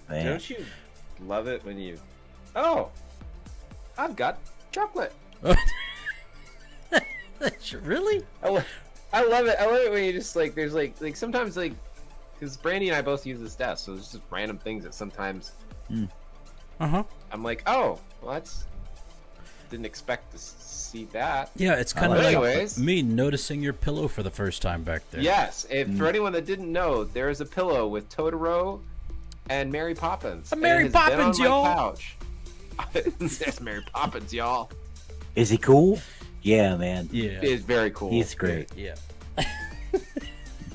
Man. Don't you love it when you... Oh, I've got chocolate. Really? I love it. I love it when you just like, there's like sometimes like, because Brandy and I both use this desk, so there's just random things that sometimes I'm like, oh, well, that's didn't expect to see that. Yeah, it's kind of Anyways. like me noticing your pillow for the first time back there. Yes, if for anyone that didn't know, there is a pillow with Totoro and Mary Poppins. I'm Mary Poppins, y'all. Couch. There's Mary Poppins, y'all. Is he cool? Yeah, man. Yeah. It is very cool. He's great. Yeah.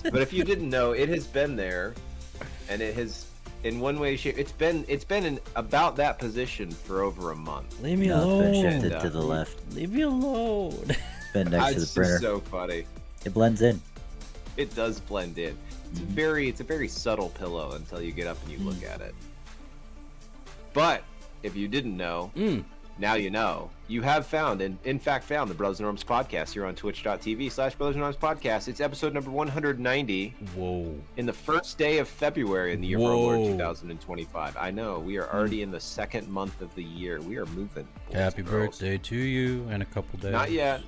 But if you didn't know, it has been there, and it has, in one way, shape, it's been in about that position for over a month. Leave me No, alone. it's been shifted to the left. Leave me alone. It's been next to the It's printer. just so funny. It blends in. It does blend in. It's a very subtle pillow until you get up and you look at it. But if you didn't know, now you know. You have found, and in fact found, the Brothers in Arms podcast here on twitch.tv/Brothers in Arms podcast. It's episode number 190. Whoa. In the first day of February in the year of our Lord 2025. I know, we are already in the second month of the year. We are moving. boys Happy and girls. birthday to you in a couple days. Not yet.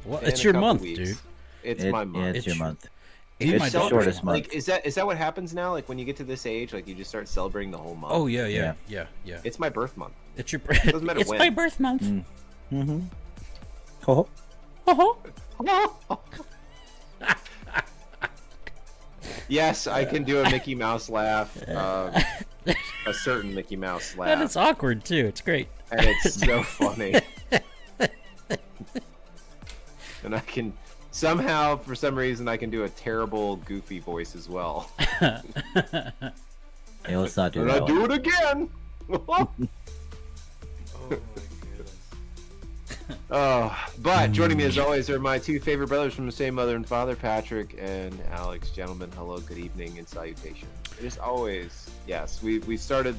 Well, In it's a your couple month, weeks. dude. It's It- my month. Yeah, it's your month. Be It's my the dog. shortest month. Like, is that what happens now? Like when you get to this age, like you just start celebrating the whole month. Oh, yeah. It's my birth month. It's your Doesn't matter It's when. my birth month. Mm-hmm. Oh. Yes, I can do a Mickey Mouse laugh. A certain Mickey Mouse laugh. And it's awkward, too. It's great. And it's so funny. And I can somehow, for some reason, I can do a terrible, goofy voice as well. Yeah, let's not do And that I do one. it again. But joining me as always are my two favorite brothers from the same mother and father, Patrick and Alex. Gentlemen, hello, good evening, and salutation. It is always, yes, we started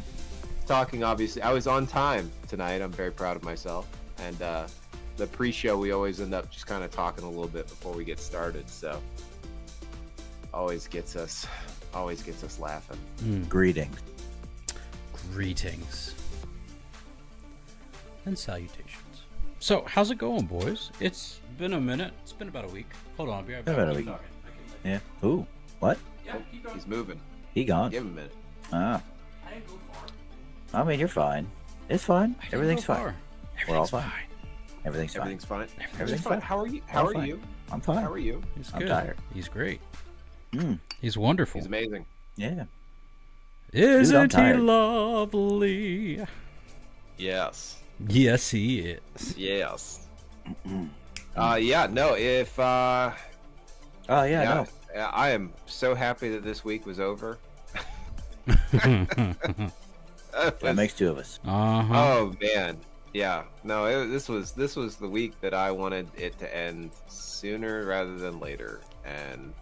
talking, obviously. I was on time tonight. I'm very proud of myself. And the pre-show, we always end up just kind of talking a little bit before we get started. So always gets us laughing. Greetings. Greetings. And salutations. So, how's it going, boys? It's been a minute. It's been about a week. Hold on, I'll be right back. About a Keep week. talking. I can, Yeah. Ooh. What? yeah, keep going. He's moving. He gone. Give him a minute. Ah. I didn't go far. I mean, you're fine. It's fine. I didn't Everything's go fine. far. We're all Everything's fine. Everything's fine. Everything's fine. Everything's fine. fine. How are you? I'm How are fine. you? I'm fine. How are you? He's I'm good. tired. He's great. Mm. He's wonderful. He's amazing. Yeah. Isn't he tired. lovely? Yes. Yes, he is. Yes. Yeah. No. If Oh yeah. yeah, No. I am so happy that this week was over. That makes two of us. Uh-huh. Oh man, yeah. No, this was the week that I wanted it to end sooner rather than later, and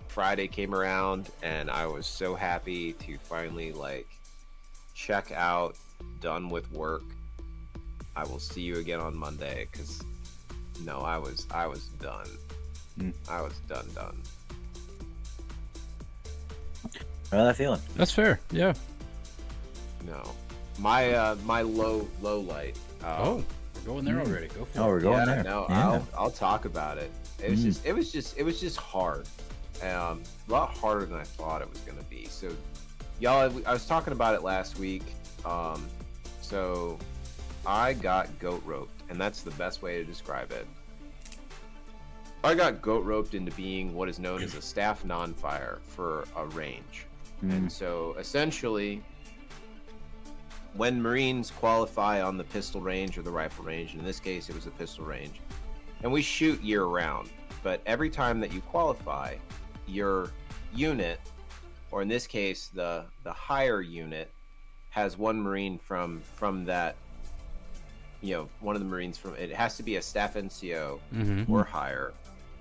Friday came around, and I was so happy to finally like check out, done with work. I will see you again on Monday, because no, I was done. I was done. How that feeling? That's fair. Yeah. No, my low light. Oh, we're going there already. Go for Oh, it. we're going Yeah, there. no, Yeah. I'll talk about it. It was just hard, a lot harder than I thought it was gonna be. So, y'all, I was talking about it last week. So I got goat roped, and that's the best way to describe it. I got goat roped into being what is known as a staff non-fire for a range, and so essentially, when Marines qualify on the pistol range or the rifle range, in this case it was a pistol range, and we shoot year round, but every time that you qualify, your unit, or in this case the higher unit, has one Marine from that, one of the Marines from, it has to be a staff NCO or higher,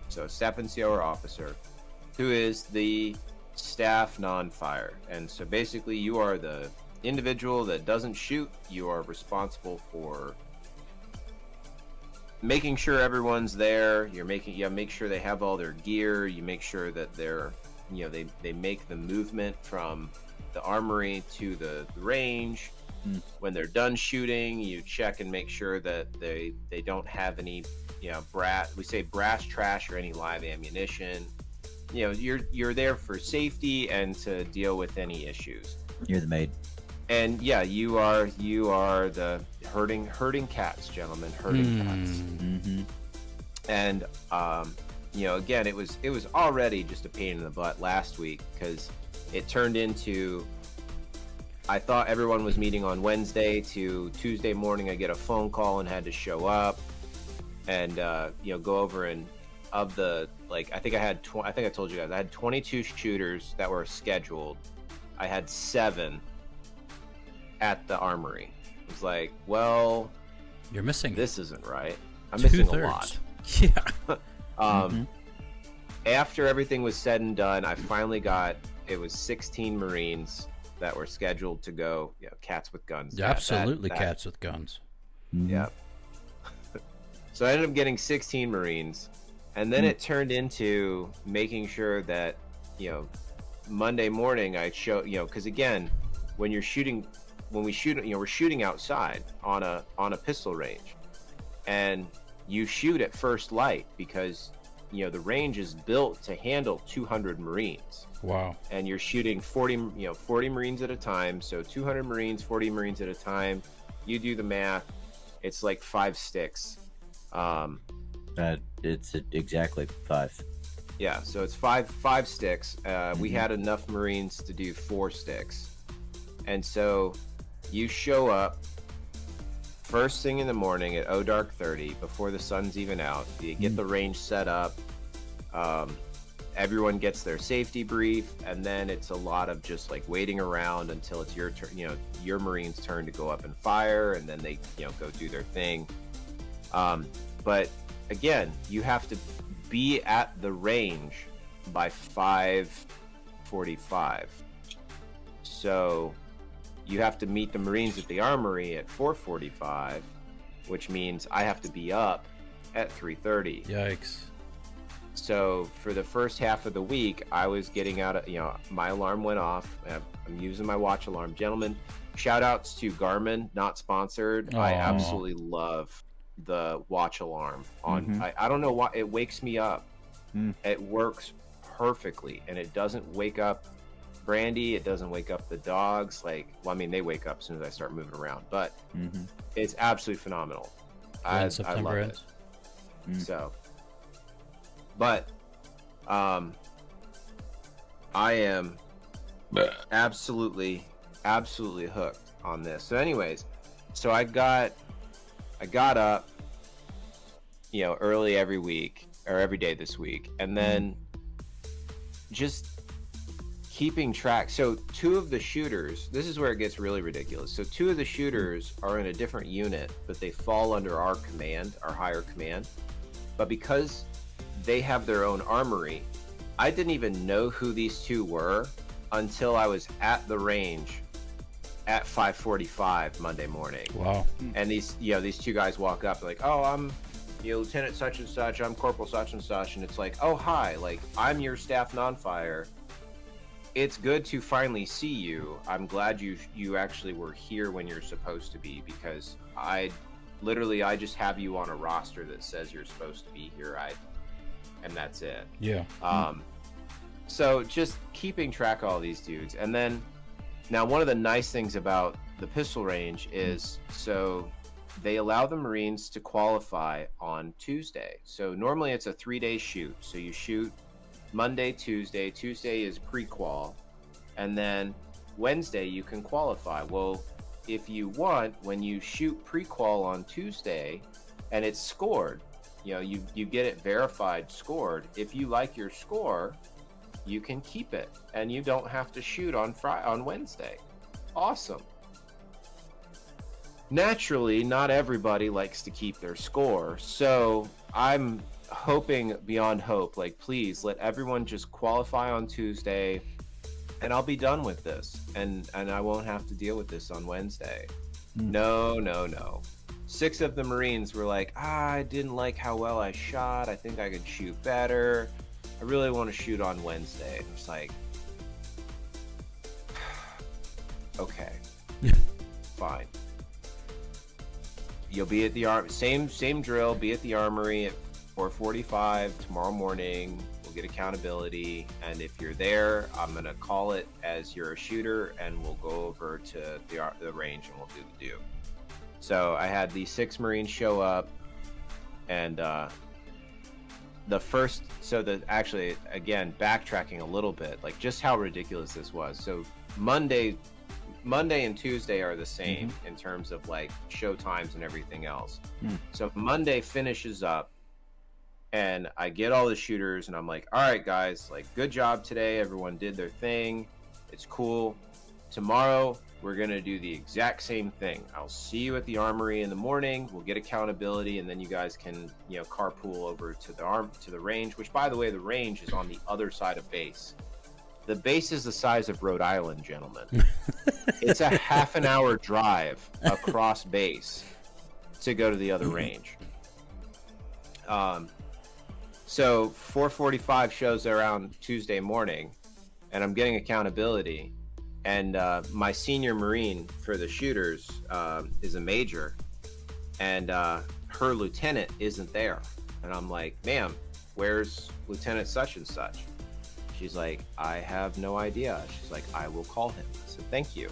so staff NCO or officer, who is the staff non-fire. And so basically you are the individual that doesn't shoot. You are responsible for making sure everyone's there. You make sure they have all their gear. You make sure that they're they make the movement from the armory to the range. When they're done shooting, you check and make sure that they don't have any brass trash or any live ammunition. You're there for safety and to deal with any issues. You're the maid. And yeah, you are the herding cats, gentlemen, herding cats. Mm-hmm. And again, it was already just a pain in the butt last week, because it turned into, I thought everyone was meeting on Wednesday, to Tuesday morning I get a phone call and had to show up and go over, and of the, like, I think I told you guys I had 22 shooters that were scheduled. I had 7 at the armory. It was like, well, you're missing this isn't right. I'm missing a lot. Yeah. After everything was said and done, I finally got, it was 16 Marines that were scheduled to go. Cats with guns. Yeah, absolutely, cats with guns. Yeah. So I ended up getting 16 Marines, and then it turned into making sure that Monday morning I show, because again, when we shoot, we're shooting outside on a pistol range, and you shoot at first light because the range is built to handle 200 Marines. Wow. And you're shooting 40 Marines at a time, so 200 Marines, 40 Marines at a time. You do the math, it's like 5 sticks. It's exactly 5. Yeah, so it's five sticks. We had enough Marines to do 4 sticks, and so you show up first thing in the morning at dark 30, before the sun's even out. You get the range set up. Everyone gets their safety brief, and then it's a lot of just like waiting around until it's your turn, your Marines' turn to go up and fire, and then they go do their thing. But again, you have to be at the range by 5:45. So you have to meet the Marines at the armory at 4:45, which means I have to be up at 3:30. Yikes. So for the first half of the week, I was getting out of, my alarm went off. I'm using my watch alarm. Gentlemen, shout outs to Garmin, not sponsored. Aww. I absolutely love the watch alarm on. I don't know why it wakes me up. It works perfectly, and it doesn't wake up Brandy. It doesn't wake up the dogs. They wake up as soon as I start moving around, but it's absolutely phenomenal. I love it. So, but I am absolutely hooked on this. So anyways, so I got up early every week, or every day this week, and then just keeping track. So 2 of the shooters, this is where it gets really ridiculous. So 2 of the shooters are in a different unit, but they fall under our command, our higher command. But because they have their own armory, I didn't even know who these 2 were until I was at the range at 5:45 Monday morning. Wow. And these 2 guys walk up like, oh, I'm Lieutenant such and such, I'm Corporal such and such, and it's like, oh, hi, like, I'm your staff non-fire. It's good to finally see you. I'm glad you actually were here when you're supposed to be, because I just have you on a roster that says you're supposed to be here. And that's it. Yeah. So just keeping track of all these dudes. And then now one of the nice things about the pistol range is, so they allow the Marines to qualify on Tuesday. So normally it's a 3-day shoot. So you shoot Monday, Tuesday. Tuesday is pre-qual, and then Wednesday you can qualify. Well, if you want, when you shoot pre-qual on Tuesday and it's scored, you get it verified, scored. If you like your score, you can keep it, and you don't have to shoot on Wednesday. Awesome. Naturally, not everybody likes to keep their score, so I'm hoping beyond hope, like, please let everyone just qualify on Tuesday, and I'll be done with this, and I won't have to deal with this on Wednesday. No. 6 of the Marines were like, I didn't like how well I shot. I think I could shoot better. I really want to shoot on Wednesday. And it's like, okay, fine. You'll be at the same drill. Be at the armory at 4:45 tomorrow morning. We'll get accountability, and if you're there, I'm gonna call it as you're a shooter, and we'll go over to the range and we'll do the do. So I had the 6 Marines show up, and actually, again, backtracking a little bit, like just how ridiculous this was. So Monday and Tuesday are the same in terms of like show times and everything else. So Monday finishes up, and I get all the shooters, and I'm like, all right, guys, like, good job today. Everyone did their thing. It's cool. Tomorrow, we're going to do the exact same thing. I'll see you at the armory in the morning. We'll get accountability, and then you guys can, carpool over to the range, which, by the way, the range is on the other side of base. The base is the size of Rhode Island, gentlemen. It's a half an hour drive across base to go to the other range. So 4:45 shows around Tuesday morning, and I'm getting accountability. And my senior Marine for the shooters is a major, and her lieutenant isn't there. And I'm like, ma'am, where's Lieutenant such and such? She's like, I have no idea. She's like, I will call him. I said, thank you.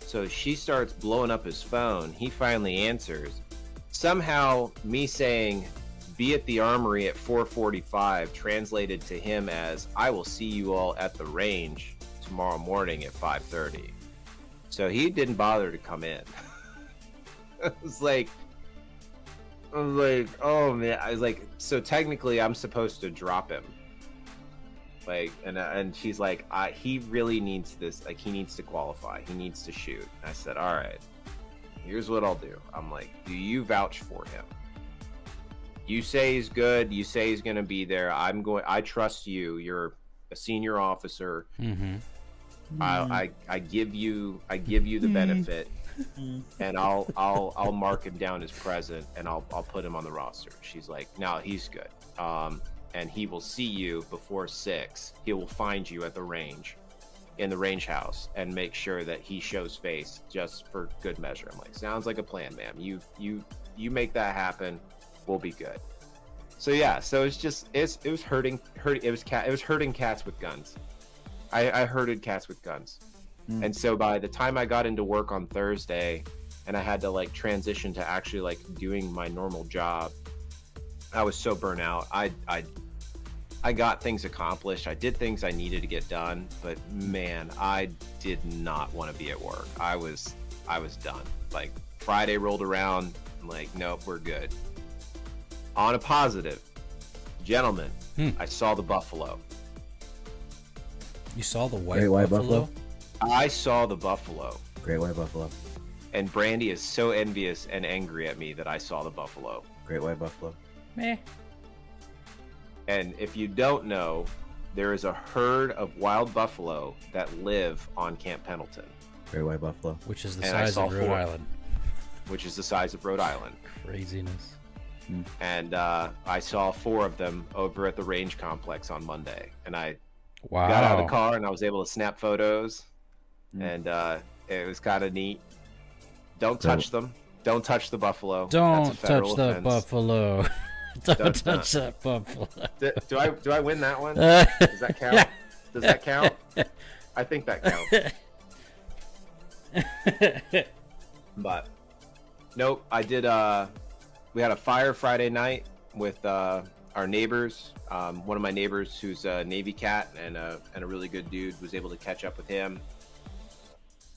So she starts blowing up his phone. He finally answers. Somehow me saying, be at the armory at 4:45 translated to him as, I will see you all at the range tomorrow morning at 5:30. So he didn't bother to come in. I was like, oh man. I was like, so technically I'm supposed to drop him. Like, and she's like, he really needs this. Like, he needs to qualify. He needs to shoot. And I said, all right, here's what I'll do. I'm like, do you vouch for him? You say he's good. You say he's going to be there. I trust you. You're a senior officer. I give you the benefit, and I'll mark him down as present, and I'll put him on the roster. She's like, no, he's good. And he will see you before 6. He will find you at the range, in the range house, and make sure that he shows face just for good measure. I'm like, sounds like a plan, ma'am. You make that happen. We'll be good. So yeah, so it was herding cats with guns. I herded cats with guns. And so by the time I got into work on Thursday, and I had to like transition to actually like doing my normal job, I was so burnt out. I got things accomplished. I did things I needed to get done, but man, I did not want to be at work. I was done. Like, Friday rolled around, I'm like, nope, we're good. On a positive, gentlemen, I saw the buffalo. You saw the Great white buffalo? I saw the buffalo. Great white buffalo. And Brandy is so envious and angry at me that I saw the buffalo. Great white buffalo. Meh. And if you don't know, there is a herd of wild buffalo that live on Camp Pendleton. Great white buffalo. Which is the size of Rhode Island. Which is the size of Rhode Island. Craziness. And I saw 4 of them over at the range complex on Monday. And I Wow. got out of the car and I was able to snap photos. And it was kind of neat. Don't touch them. Don't touch the buffalo. Don't That's a federal touch the offense. buffalo. Don't touch that buffalo. Do I win that one? Does that count? Does that count? I think that counts. But nope, I did. We had a fire Friday night with our neighbors. One of my neighbors, who's a Navy cat and a really good dude, was able to catch up with him.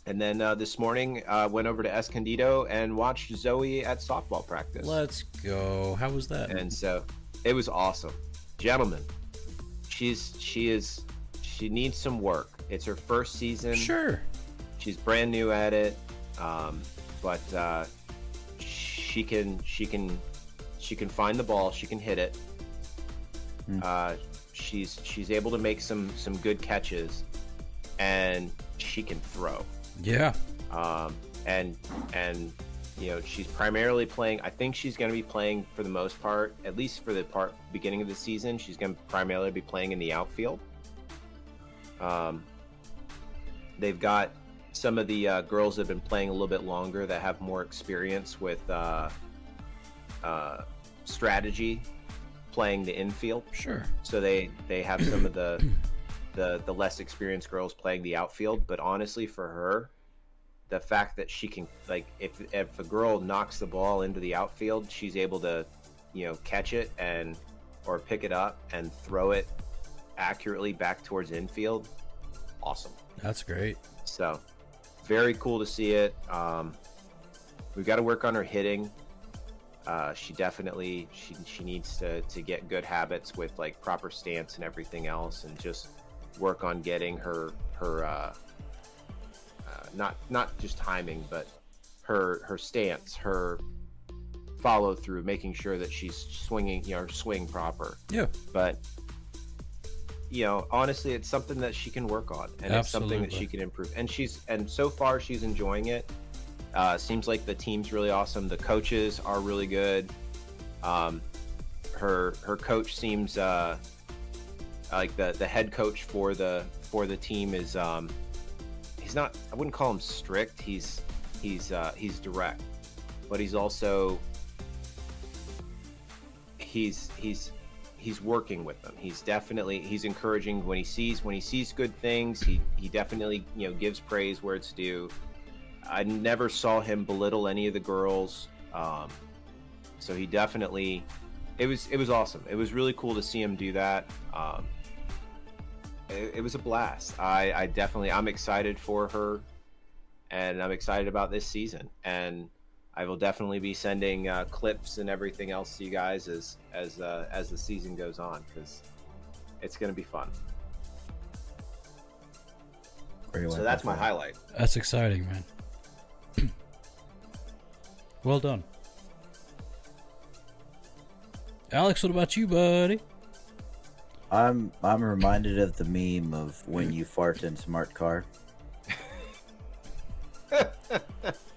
And then this morning, went over to Escondido and watched Zoe at softball practice. Let's go. How was that? And so it was awesome. Gentlemen, she needs some work. It's her first season. Sure. She's brand new at it. But she can find the ball. She can hit it. She's able to make some good catches, and she can throw. Yeah. And she's primarily playing. I think she's going to be playing for the most part, at least for the beginning of the season. She's going to primarily be playing in the outfield. They've got some of the girls that have been playing a little bit longer that have more experience with strategy, playing the infield. Sure. So they have some of the less experienced girls playing the outfield. But honestly, for her, the fact that she can, like, if a girl knocks the ball into the outfield, she's able to, catch it or pick it up and throw it accurately back towards infield. Awesome. That's great. So very cool to see it. We've got to work on her hitting. She definitely she needs to get good habits with like proper stance and everything else, and just work on getting her not just timing, but her stance, her follow through, making sure that she's swinging, swing proper. Yeah. But honestly, it's something that she can work on, and it's something that she can improve. And so far she's enjoying it. Seems like the team's really awesome. The coaches are really good. Her coach seems like the head coach for the team is he's not, I wouldn't call him strict. He's direct, but he's also he's working with them. He's encouraging when he sees good things. He definitely gives praise where it's due. I never saw him belittle any of the girls. So he definitely, it was awesome. It was really cool to see him do that. It was a blast. I'm excited for her, and I'm excited about this season. And I will definitely be sending clips and everything else to you guys as the season goes on, because it's going to be fun. So that's my highlight. That's exciting, man. Well done. Alex, what about you, buddy? I'm reminded of the meme of when you fart in smart car.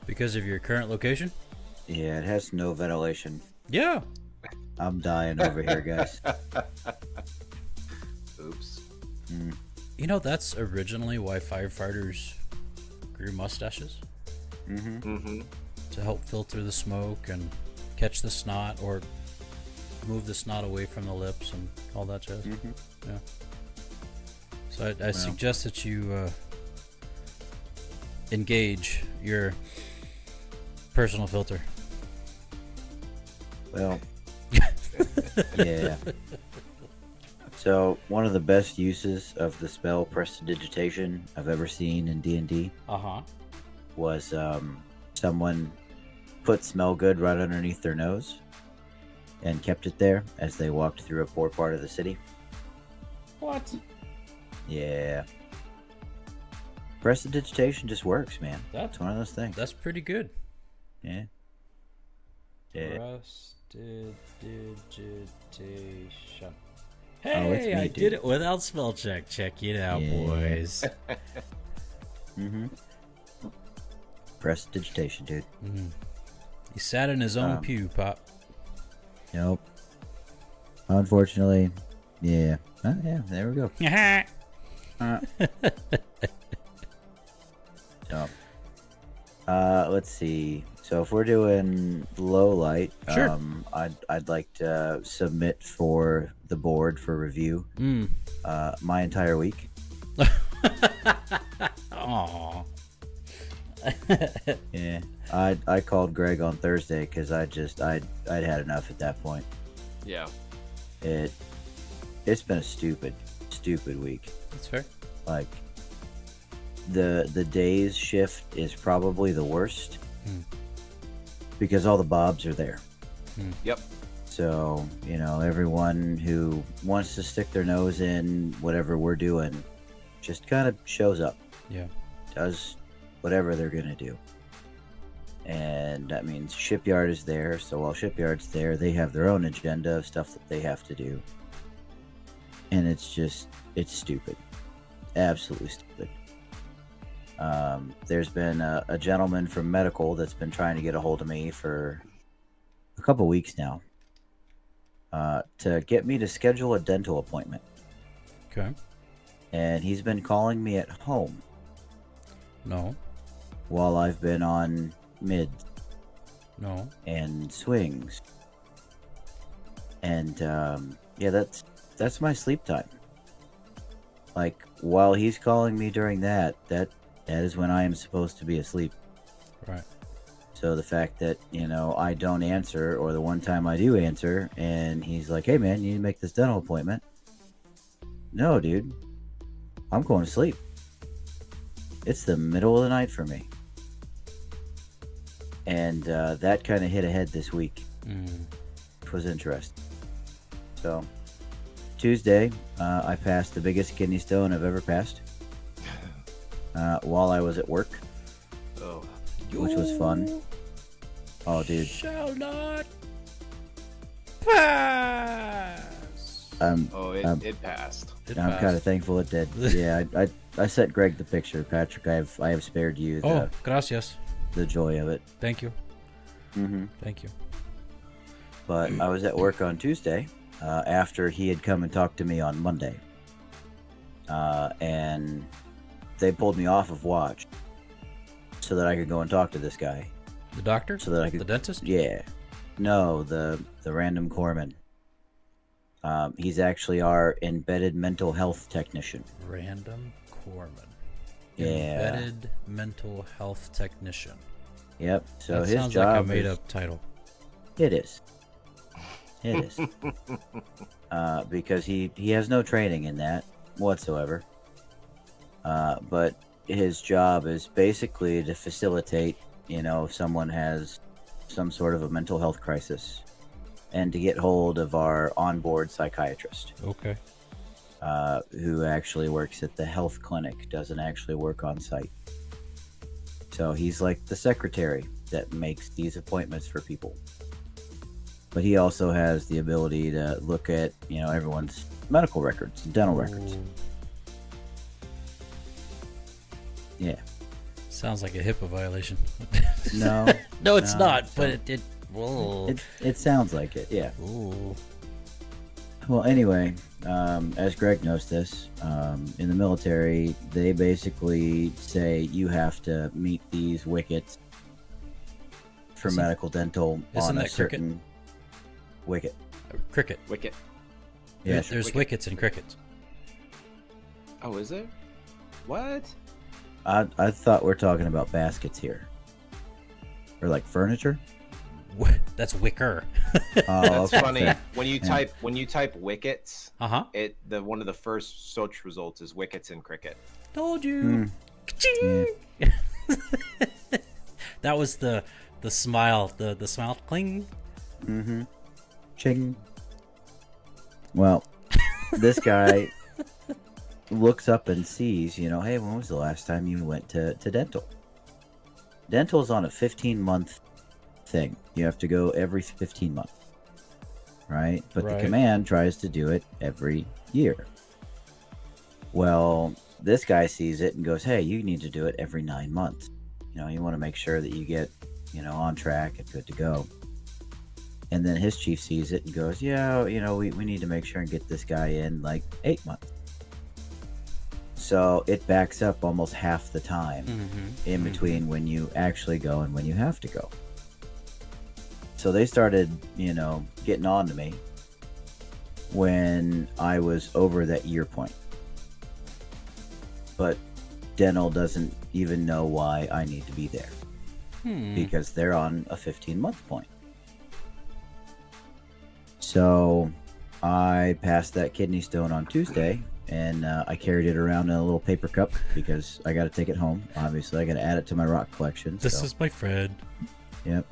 Because of your current location? Yeah, it has no ventilation. Yeah. I'm dying over here, guys. Oops. That's originally why firefighters grew mustaches. To help filter the smoke and catch the snot, or move the snot away from the lips and all that jazz. Yeah. So I suggest that you engage your personal filter. Well, yeah. So one of the best uses of the spell prestidigitation I've ever seen in D&D was someone put smell good right underneath their nose and kept it there as they walked through a poor part of the city. What? Yeah. Prestidigitation just works, man. It's one of those things. That's pretty good. Yeah. Prestidigitation. It's Hey, me, I dude. did it without spell check. Check it out, boys. Prestidigitation, dude. He sat in his own pew, Pop. Nope. Unfortunately, yeah. Yeah, there we go. So, let's see. So if we're doing low light, Sure. I'd like to submit for the board for review my entire week. Aww. Yeah, I called Greg on Thursday because I'd had enough at that point. Yeah. It's been a stupid week. That's fair. Like the days shift is probably the worst because all the bobs are there. Yep. So everyone who wants to stick their nose in whatever we're doing just kind of shows up. Yeah. Does whatever they're gonna do. And that means Shipyard is there, so while Shipyard's there, they have their own agenda of stuff that they have to do. And it's stupid. Absolutely stupid. There's been a gentleman from medical that's been trying to get a hold of me for a couple weeks now to get me to schedule a dental appointment. Okay. And he's been calling me at home. No. While I've been on mids. No. And swings. And yeah, that's my sleep time. Like, while he's calling me during that is when I am supposed to be asleep. Right. So the fact that, I don't answer, or the one time I do answer, and he's like, hey man, you need to make this dental appointment. No, dude. I'm going to sleep. It's the middle of the night for me. And that kind of hit ahead this week. Which was interesting. So, Tuesday, I passed the biggest kidney stone I've ever passed. While I was at work. Oh. Which was fun. Oh, dude. Shall not pass. It passed. I'm kind of thankful it did. Yeah, I sent Greg the picture, Patrick. I have spared you gracias. The joy of it. Thank you. Mm-hmm. Thank you. But I was at work on Tuesday after he had come and talked to me on Monday. And they pulled me off of watch so that I could go and talk to this guy. The doctor? So that I could. The dentist? Yeah. No, the random corpsman. He's actually our embedded mental health technician. Random corpsman. Yeah. Embedded mental health technician. Yep. So that his sounds job like a made-up title. It is. It is. Because he has no training in that whatsoever. But his job is basically to facilitate, if someone has some sort of a mental health crisis, and to get hold of our onboard psychiatrist. Okay. Who actually works at the health clinic, doesn't actually work on site. So he's like the secretary that makes these appointments for people. But he also has the ability to look at, everyone's medical records, dental records. Yeah. Sounds like a HIPAA violation. No. No, it's not, but it sounds like it, yeah. Ooh. Well, anyway, as Greg knows this, in the military, they basically say you have to meet these wickets for medical dental on a certain wicket. Cricket. Wicket. Yeah, there's wickets and crickets. Oh, is there? What? I thought we're talking about baskets here. Or like furniture? That's wicker. That's funny. When you type wickets, one of the first search results is wickets and cricket. Told you. Yeah. That was the smile, the smile cling. Mm-hmm. Ching. Well, this guy looks up and sees, hey, when was the last time you went to dental? Dental's on a 15-month thing. You have to go every 15 months. Right? But the command tries to do it every year. Well, this guy sees it and goes, hey, you need to do it every 9 months. You want to make sure that you get, on track and good to go. And then his chief sees it and goes, yeah, we need to make sure and get this guy in like 8 months. So it backs up almost half the time in between when you actually go and when you have to go. So they started, getting on to me when I was over that year point. But dental doesn't even know why I need to be there. Because they're on a 15-month point. So I passed that kidney stone on Tuesday, and I carried it around in a little paper cup because I got to take it home. Obviously, I got to add it to my rock collection. This is my friend. Yep.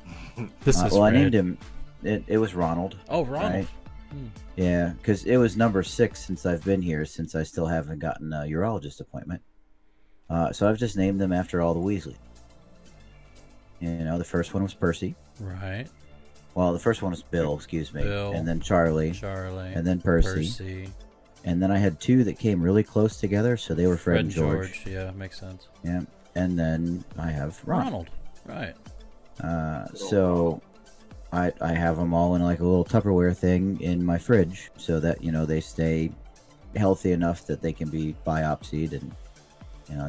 This is well, I named him. It was Ronald. Oh, Ronald. Right? Yeah, because it was number 6 since I've been here, since I still haven't gotten a urologist appointment. So I've just named them after all the Weasley. The first one was Percy. Right. Well, the first one was Bill, excuse me. Bill. And then Charlie. And then Percy. And then I had 2 that came really close together, so they were Fred and George. Yeah, makes sense. Yeah. and then I have Ronald. Right. So I have them all in like a little Tupperware thing in my fridge so that, they stay healthy enough that they can be biopsied and,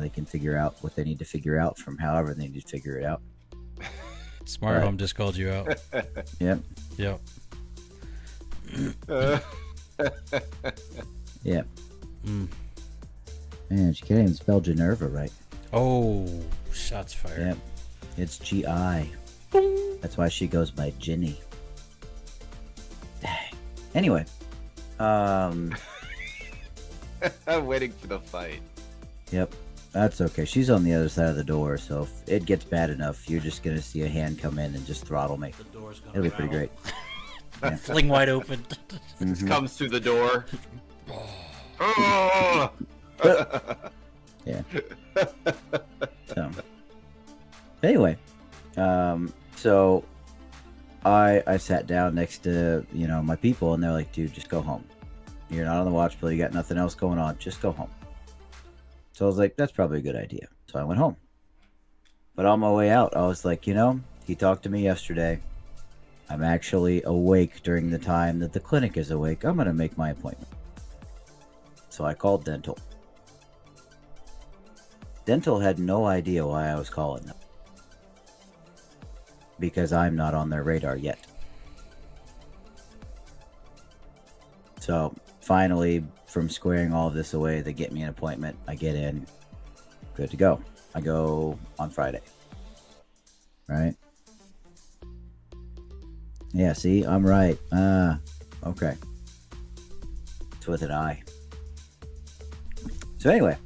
they can figure out what they need to figure out from however they need to figure it out. Smart Home just called you out. Yep. Yep. Yep. Man, she can't even spell Geneva right. Oh, shots fired. Yep. It's G-I. That's why she goes by Ginny. Dang. Anyway. I'm waiting for the fight. Yep. That's okay. She's on the other side of the door, so if it gets bad enough, you're just going to see a hand come in and just throttle me. It'll be pretty great. Yeah. Fling wide open. This comes through the door. Oh! Yeah. So, anyway, so I sat down next to, my people, and they're like, dude, just go home. You're not on the watch bill. You got nothing else going on. Just go home. So I was like, that's probably a good idea. So I went home. But on my way out, I was like, he talked to me yesterday. I'm actually awake during the time that the clinic is awake. I'm going to make my appointment. So I called Dental. Dental had no idea why I was calling them. Because I'm not on their radar yet. So finally, from squaring all of this away, they get me an appointment. I get in. Good to go. I go on Friday. Right? Yeah, see? I'm right. Okay. It's with an I. So anyway,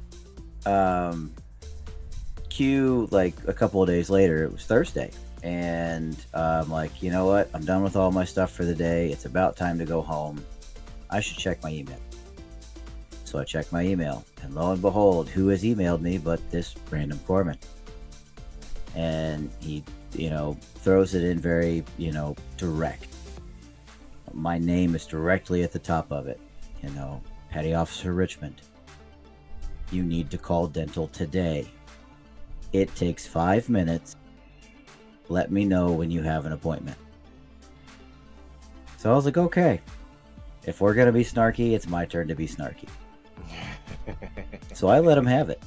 cue like a couple of days later, it was Thursday. And I'm like, you know what? I'm done with all my stuff for the day. It's about time to go home. I should check my email. So I checked my email, and lo and behold, who has emailed me but this random corpsman? And he, throws it in very, direct. My name is directly at the top of it. Petty Officer Richmond. You need to call Dental today. It takes 5 minutes. Let me know when you have an appointment. So I was like, okay. If we're going to be snarky, it's my turn to be snarky. So I let him have it.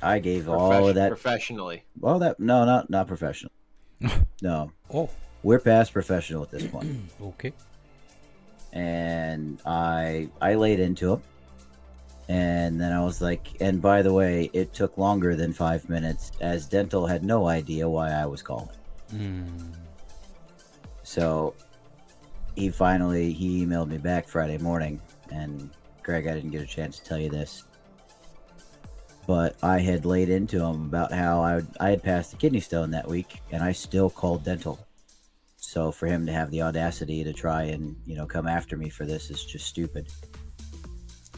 I gave all of that professionally. Well, not professional. No. Oh, we're past professional at this point. Okay. And I laid into him, and then I was like, and by the way, it took longer than 5 minutes, as Dental had no idea why I was calling. So he emailed me back Friday morning, and Greg, I didn't get a chance to tell you this, but I had laid into him about how I had passed the kidney stone that week, and I still called Dental. So for him to have the audacity to try and, come after me for this is just stupid.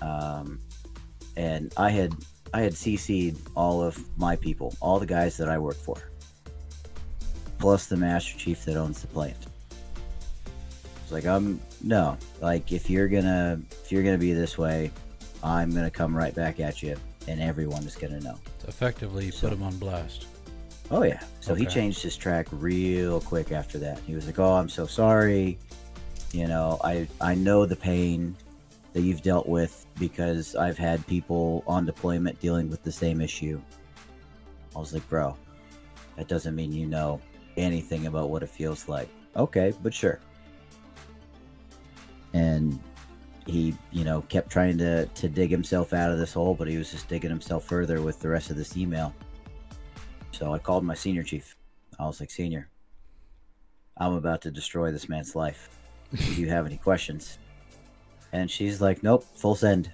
And I had CC'd all of my people, all the guys that I work for, plus the Master Chief that owns the plant. It's like, no, like if you're gonna be this way, I'm gonna come right back at you, and everyone is gonna know. Effectively, put him on blast. Oh yeah. So he changed his track real quick after that. He was like, "Oh, I'm so sorry. I know the pain that you've dealt with because I've had people on deployment dealing with the same issue." I was like, "Bro, that doesn't mean you know anything about what it feels like." Okay, but sure. And he, kept trying to dig himself out of this hole, but he was just digging himself further with the rest of this email. So I called my senior chief. I was like, "Senior, I'm about to destroy this man's life. Do you have any questions?" And she's like, "Nope, full send.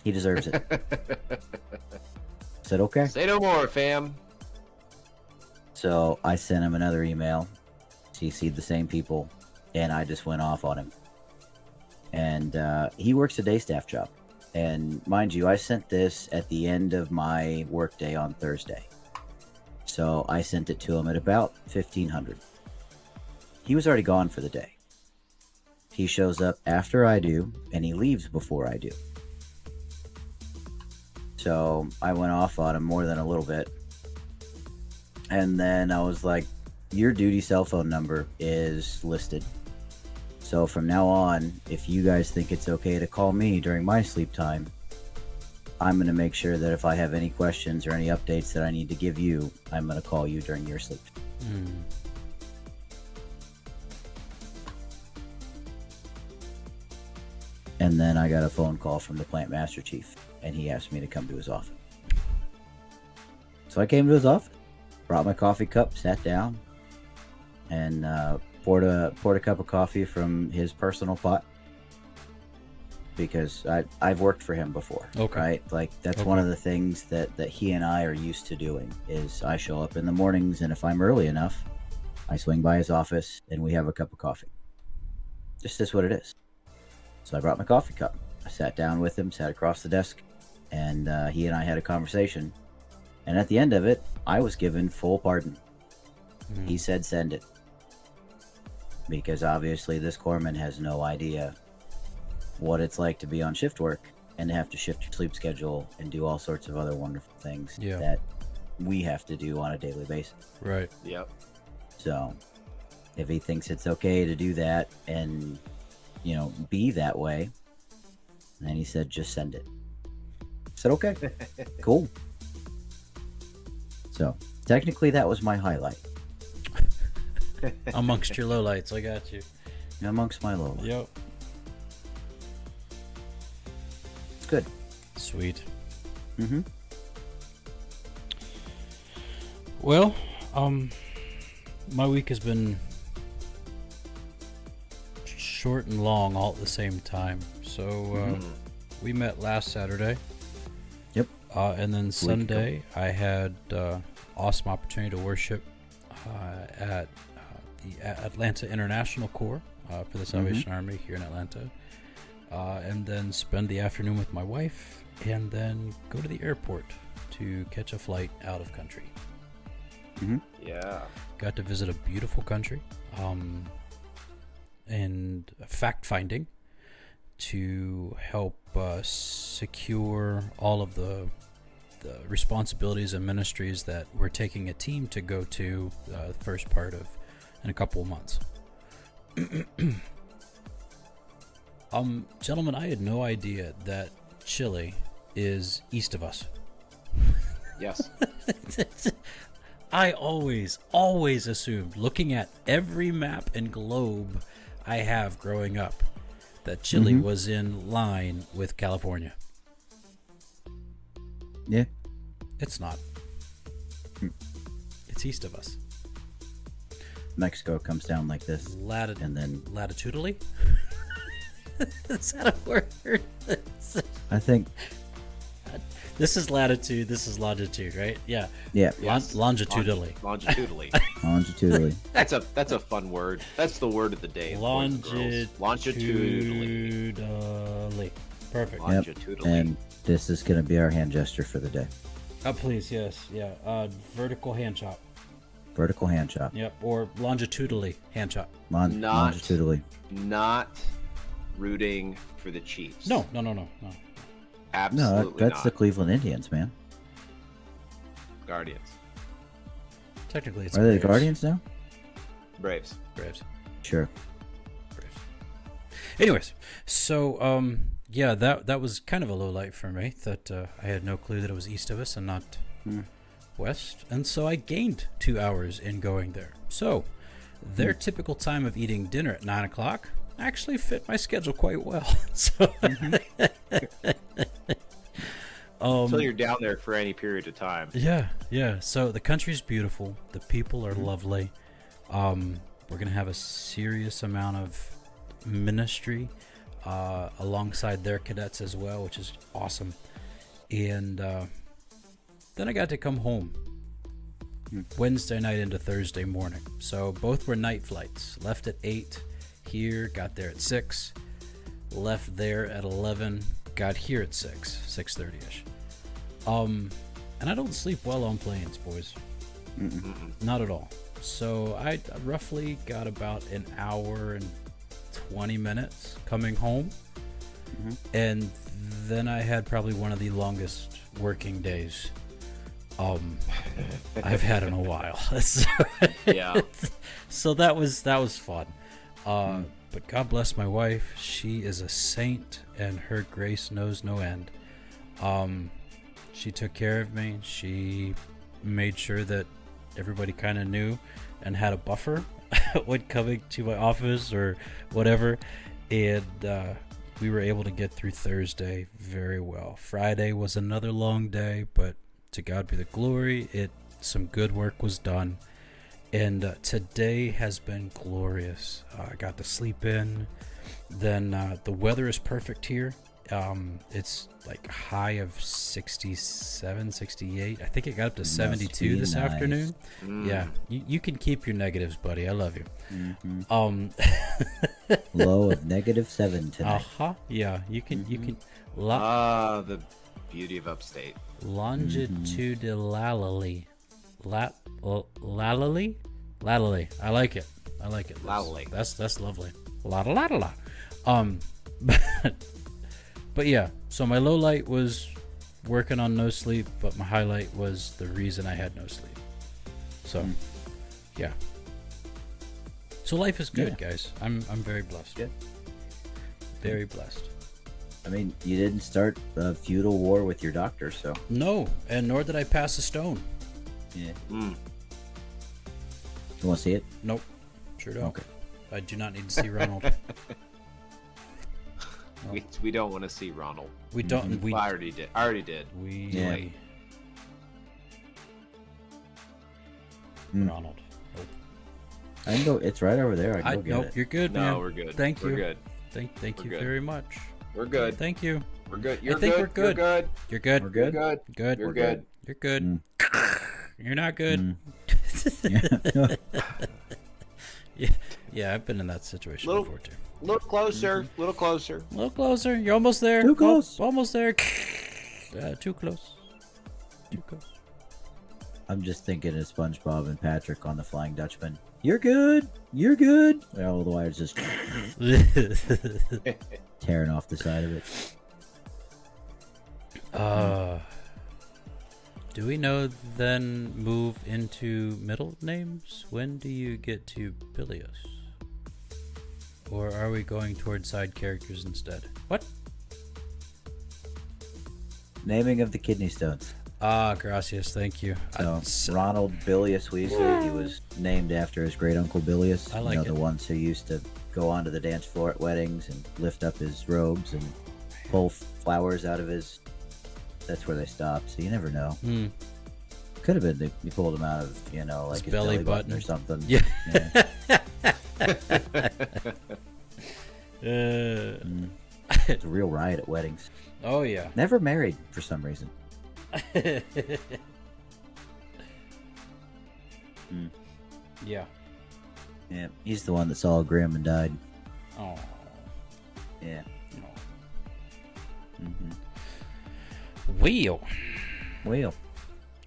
He deserves it." I said, "Okay." Say no more, fam. So I sent him another email, CC'd the same people, and I just went off on him. And he works a day staff job. And mind you, I sent this at the end of my workday on Thursday. So I sent it to him at about 1500. He was already gone for the day. He shows up after I do, and he leaves before I do. So I went off on him more than a little bit, And then I was like, your duty cell phone number is listed. So from now on, if you guys think it's okay to call me during my sleep time, I'm going to make sure that if I have any questions or any updates that I need to give you, I'm going to call you during your sleep. And then I got a phone call from the plant master chief, and he asked me to come to his office. So I came to his office, brought my coffee cup, sat down, and poured a cup of coffee from his personal pot, because I've worked for him before. Okay. Right? Like, that's one of the things that he and I are used to doing, is I show up in the mornings, and if I'm early enough, I swing by his office and we have a cup of coffee. Just is what it is. So I brought my coffee cup. I sat down with him, sat across the desk, and he and I had a conversation. And at the end of it, I was given full pardon. He said, send it. Because obviously this corpsman has no idea what it's like to be on shift work and to have to shift your sleep schedule and do all sorts of other wonderful things that we have to do on a daily basis. Right. Yep. So if he thinks it's okay to do that and, you know, be that way, then he said, just send it. I said, okay, cool. So technically that was my highlight. Amongst your lowlights, I got you. Amongst my lowlights. Yep. It's good. Sweet. Mm-hmm. Well, my week has been short and long all at the same time. So we met last Saturday. Yep. And then Sunday I had awesome opportunity to worship at the Atlanta International Corps for the Salvation Army here in Atlanta. And then spend the afternoon with my wife, and then go to the airport to catch a flight out of country. Yeah. Got to visit a beautiful country, and fact finding to help secure all of the responsibilities and ministries that we're taking a team to go to the first part of in a couple of months. Gentlemen, I had no idea that Chile is east of us. Yes. I always assumed, looking at every map and globe I have growing up, that Chile was in line with California. Yeah. It's not. It's east of us. Mexico comes down like this. And then latitudinally? Is that a word? I think this is latitude, this is longitude, right? Yeah. Yeah. Yes. Longitudinally. Longitudinally. Longitudinally. That's a fun word. That's the word of the day. Longitudinally. Perfect. Longitudinally. Yep. And this is going to be our hand gesture for the day. Oh, please, yes. Yeah. Vertical hand chop. Vertical hand chop. Yep. Or longitudinally hand chop. Longitudinally. Not rooting for the Chiefs. No. Absolutely no, that's not. the Cleveland Indians, man. Guardians. Technically, it's Are they the Braves. Guardians now? Braves. Sure. Braves. Anyways, so yeah, that was kind of a low light for me. That I had no clue that it was east of us and not west, and so I gained 2 hours in going there. So their typical time of eating dinner at 9 o'clock actually fit my schedule quite well. So Until you're down there for any period of time. Yeah. So the country's beautiful. The people are lovely. We're gonna have a serious amount of ministry alongside their cadets as well, which is awesome. And then I got to come home Wednesday night into Thursday morning. So both were night flights. Left at 8 here, got there at 6. Left there at 11, got here at 6:30ish. And I don't sleep well on planes, boys. Not at all. So I roughly got about an hour and 20 minutes coming home. And then I had probably one of the longest working days. I've had in a while. Yeah. So that was fun. But God bless my wife. She is a saint, and her grace knows no end. She took care of me. She made sure that everybody kind of knew and had a buffer when coming to my office or whatever. And we were able to get through Thursday very well. Friday was another long day, but to God be the glory. Some good work was done. And today has been glorious. I got to sleep in. Then the weather is perfect here. It's like high of 67, 68. I think it got up to 72 this afternoon. Yeah, you can keep your negatives, buddy. I love you. Low of -7 tonight. Yeah, you can. The beauty of upstate. Longitudinally. Latterly. I like it. Latterly. That's lovely. La. But yeah, so my low light was working on no sleep, but my highlight was the reason I had no sleep. So, yeah. So life is good, guys. I'm very blessed. Good. Very blessed. I mean, you didn't start a feudal war with your doctor, so. No, and nor did I pass a stone. Yeah. You want to see it? Nope. Sure don't. Okay. I do not need to see Ronald. We don't want to see Ronald. We don't. I already did. Ronald. Nope. I can go. It's right over there. I can go get nope. it. You're good, man. No, we're good. Thank you. We're good. Thank We're you good. very much. We're good. Thank you. We're good. I think we're good. You're good. You're good. We're good. Good. Good. You're good. You're good. You're not good. Yeah, I've been in that situation before too. Little closer. Little closer. A little closer. You're almost there. Too close. Almost there. Too close. Too close. I'm just thinking of SpongeBob and Patrick on the Flying Dutchman. You're good. You're good. And all the wires just tearing off the side of it. Do we know then move into middle names? When do you get to Bilious? Or are we going towards side characters instead? What? Naming of the kidney stones. Gracias, thank you. So, Ronald Bilious Weasley, he was named after his great uncle Bilious. I like it. The ones who used to go onto the dance floor at weddings and lift up his robes and pull flowers out of his. That's where they stopped. So you never know. Could have been he pulled him out of like his belly button or something. Yeah. It's a real riot at weddings. Oh yeah. Never married for some reason. Yeah. Yeah, he's the one that saw Grim and died. Oh. Yeah. Well,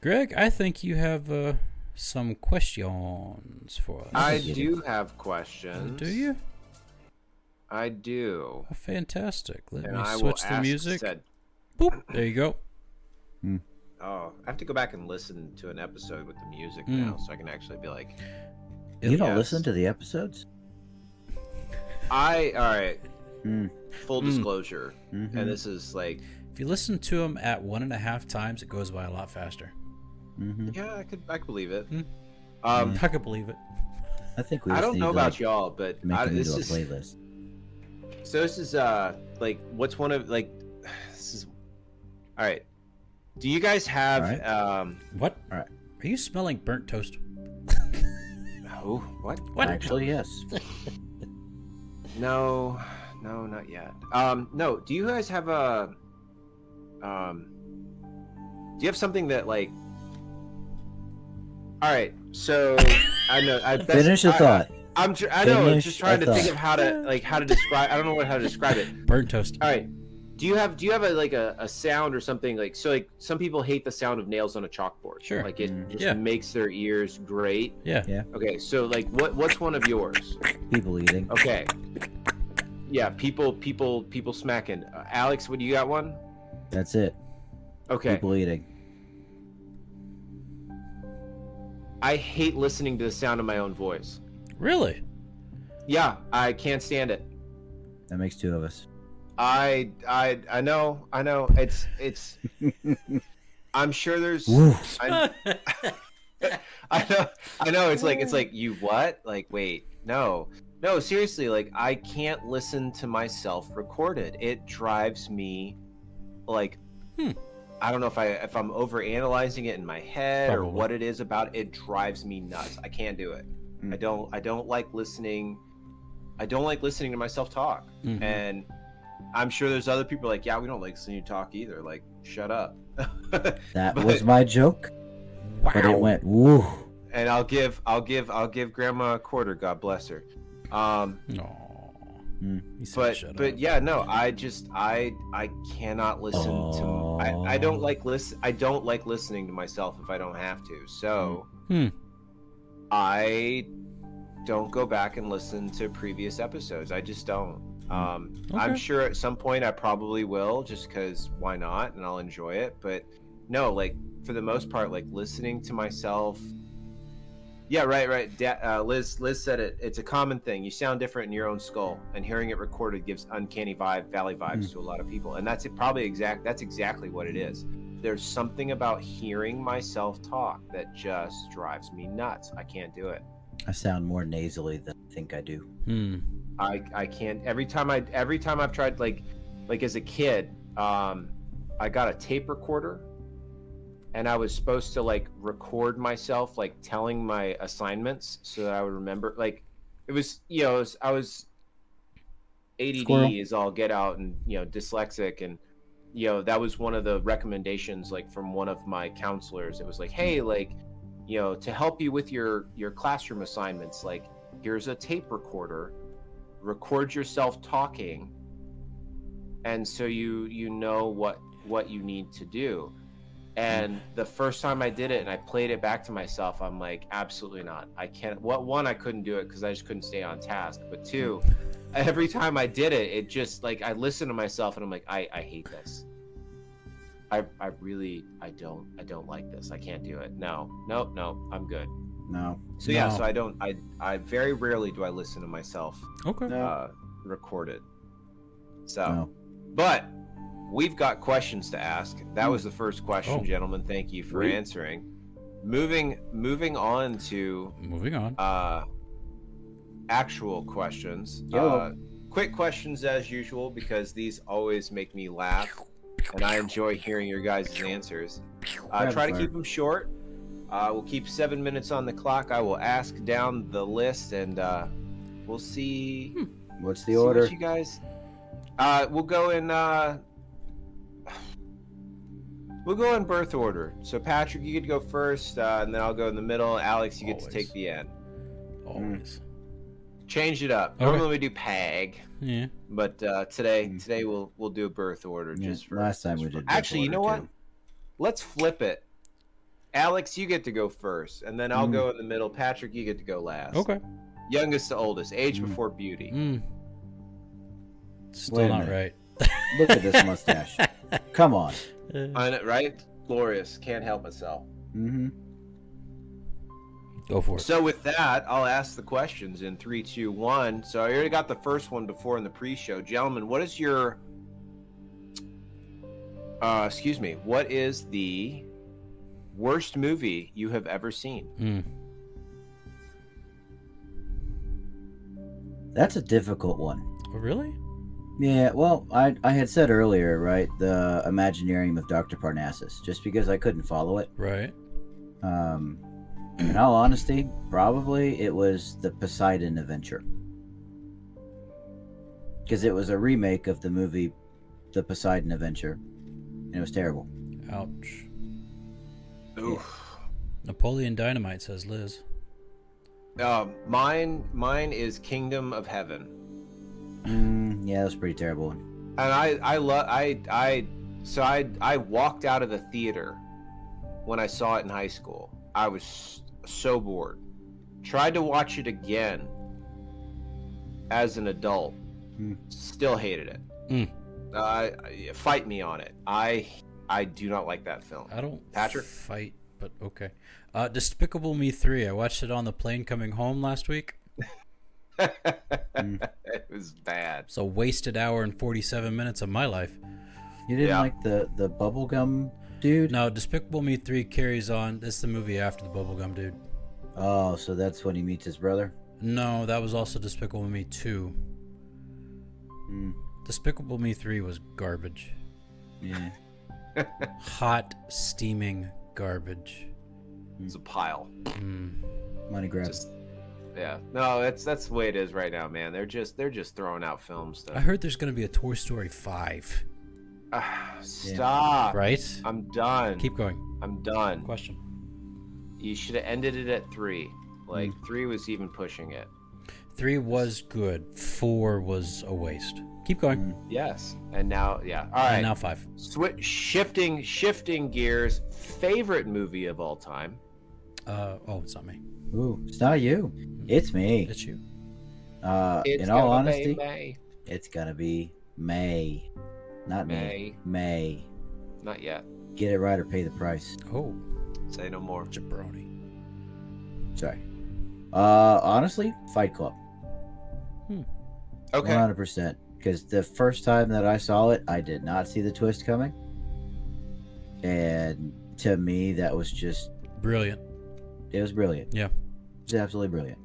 Greg, I think you have some questions for us. I do have questions. Do you? I do. Oh, fantastic. Let And me I switch will the ask music. said- Boop. There you go. Oh, I have to go back and listen to an episode with the music now, so I can actually be like. you don't Yes. listen to the episodes? All right. Full disclosure, Mm-hmm. and this is like. If you listen to them at 1.5 times, it goes by a lot faster. Yeah, I could believe it. I could believe it. I think we. I just don't need know to, about y'all, but make it this into a is playlist. so. This is like what's one of like. This is all right. Do you guys have What? All right. Are you smelling burnt toast? Oh, what? What? Actually, yes. No, not yet. No. Do you guys have a do you have something that like? All right. So I know. Finish the thought. I know. Finish Just trying to a think thought. of how to describe. I don't know how to describe it. Burnt toast. All right. Do you have a sound or something like so like some people hate the sound of nails on a chalkboard. Sure. Like it just makes their ears grate. Yeah. Yeah. Okay. So like what's one of yours? People eating. Okay. Yeah. People smacking. Alex, what do you got one? That's it. Okay. People eating. I hate listening to the sound of my own voice. Really? Yeah, I can't stand it. That makes two of us. I know. It's. I'm sure there's. I know. It's like you what? Like wait, no, seriously. Like I can't listen to myself recorded. It drives me, like, I don't know if I'm over analyzing it in my head or what it is about it. It drives me nuts. I can't do it. I don't like listening. I don't like listening to myself talk. And I'm sure there's other people like, yeah, we don't like listening to talk either. Like, shut up. That was my joke. Wow. But it went woo. And I'll give Grandma a quarter. God bless her. But yeah, no. I cannot listen to. I don't like listening to myself if I don't have to. So I don't go back and listen to previous episodes. I just don't. I'm sure at some point I probably will, just because why not, and I'll enjoy it. But no, like for the most part, like listening to myself. Yeah, right. Liz said it. It's a common thing. You sound different in your own skull, and hearing it recorded gives uncanny valley vibes to a lot of people. And that's exactly what it is. There's something about hearing myself talk that just drives me nuts. I can't do it. I sound more nasally than I think I do. I can't. Every time I've tried, like as a kid, I got a tape recorder, and I was supposed to like record myself like telling my assignments so that I would remember. Like it was, I was ADD Squirrel. Is all get out, and dyslexic, and that was one of the recommendations like from one of my counselors. It was like, hey, like to help you with your classroom assignments, like here's a tape recorder, record yourself talking, and so you know what you need to do. And the first time I did it and I played it back to myself, I'm like, absolutely not. I can't. One, I couldn't do it because I just couldn't stay on task. But two, every time I did it, it just like I listened to myself and I'm like, I hate this. I don't like this. I can't do it. No, I'm good. No. So yeah, so I very rarely do I listen to myself. Recorded. So, but we've got questions to ask. That was the first question, gentlemen. Thank you for answering. Moving on to actual questions. Quick questions as usual, because these always make me laugh and I enjoy hearing your guys' answers. Try to keep them short. We'll keep 7 minutes on the clock. I will ask down the list, and we'll see. What's the order? What you guys? We'll go in. We'll go in birth order. So Patrick, you get to go first, and then I'll go in the middle. Alex, you get to take the end. Always. Change it up. Okay. Normally we do PAG. Yeah. But today we'll do a birth order just for. Last time we did. Actually, you know what? Let's flip it. Alex, you get to go first, and then I'll go in the middle. Patrick, you get to go last. Okay. Youngest to oldest, age before beauty. Still not right. Look at this mustache. Come on. Right? Glorious. Can't help myself. Go for it. So with that, I'll ask the questions in 3, 2, 1. So I already got the first one before in the pre-show. Gentlemen, what is your... what is the worst movie you have ever seen? That's a difficult one. Oh, really? Yeah, well, I had said earlier, right, the Imaginarium of Dr. Parnassus, just because I couldn't follow it. Right. In all honesty, probably it was the Poseidon Adventure. Because it was a remake of the movie The Poseidon Adventure, and it was terrible. Ouch. Oof. Yeah. Napoleon Dynamite, says Liz. Mine is Kingdom of Heaven. Yeah, that was a pretty terrible one. And I walked out of the theater when I saw it in high school. I was so bored. Tried to watch it again as an adult. Still hated it. Fight me on it. I do not like that film. I don't Patrick? fight but okay. Despicable Me 3. I watched it on the plane coming home last week. It was bad. It's a wasted hour and 47 minutes of my life. You didn't like the bubblegum dude? No, Despicable Me 3 carries on. It's the movie after the bubblegum dude. Oh, so that's when he meets his brother? No, that was also Despicable Me 2. Despicable Me 3 was garbage. Yeah. Hot, steaming garbage. It's a pile. Money grab. Yeah. No, that's the way it is right now, man. They're just throwing out films. I heard there's going to be a Toy Story 5. Stop. Right? I'm done. Keep going. I'm done. Question. You should have ended it at 3. Like 3 was even pushing it. 3 was good. 4 was a waste. Keep going. Yes. And now, yeah. All right. And now 5. Shifting gears. Favorite movie of all time? It's not me. Ooh, it's not you. It's me. It's you. It's in all gonna honesty, be May. it's gonna be May. Not me. May. Not yet. Get it right or pay the price. Oh, Say no more. jabroni. Sorry. Honestly, Fight Club. Okay. 100%. Because the first time that I saw it, I did not see the twist coming. And to me, that was just... Brilliant. It was brilliant. Yeah. It was absolutely brilliant.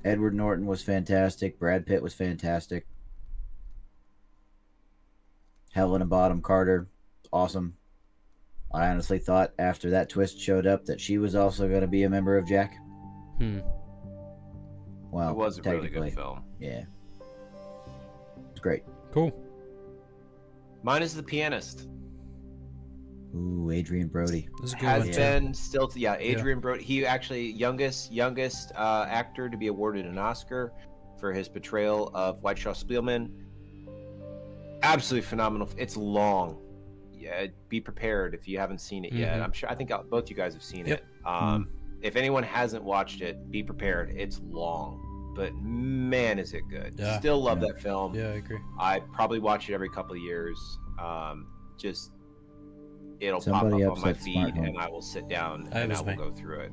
Edward Norton was fantastic. Brad Pitt was fantastic. Helena Bonham Carter, awesome. I honestly thought after that twist showed up that she was also going to be a member of Jack. Well, It was a really technically, good film. yeah. It's great. Cool. Mine is The Pianist. Ooh, Adrian Brody. This is a good Has one, too. been still, Adrian Brody. He actually youngest actor to be awarded an Oscar for his portrayal of Whiteshaw Spielman. Absolutely phenomenal. It's long. Yeah, be prepared if you haven't seen it yet. I think both you guys have seen it. If anyone hasn't watched it, be prepared. It's long, but man, is it good. Yeah. Still love that film. Yeah, I agree. I probably watch it every couple of years. It'll Somebody pop up on my upset feed, Smart Home. and I will sit down That and was I will me. go through it.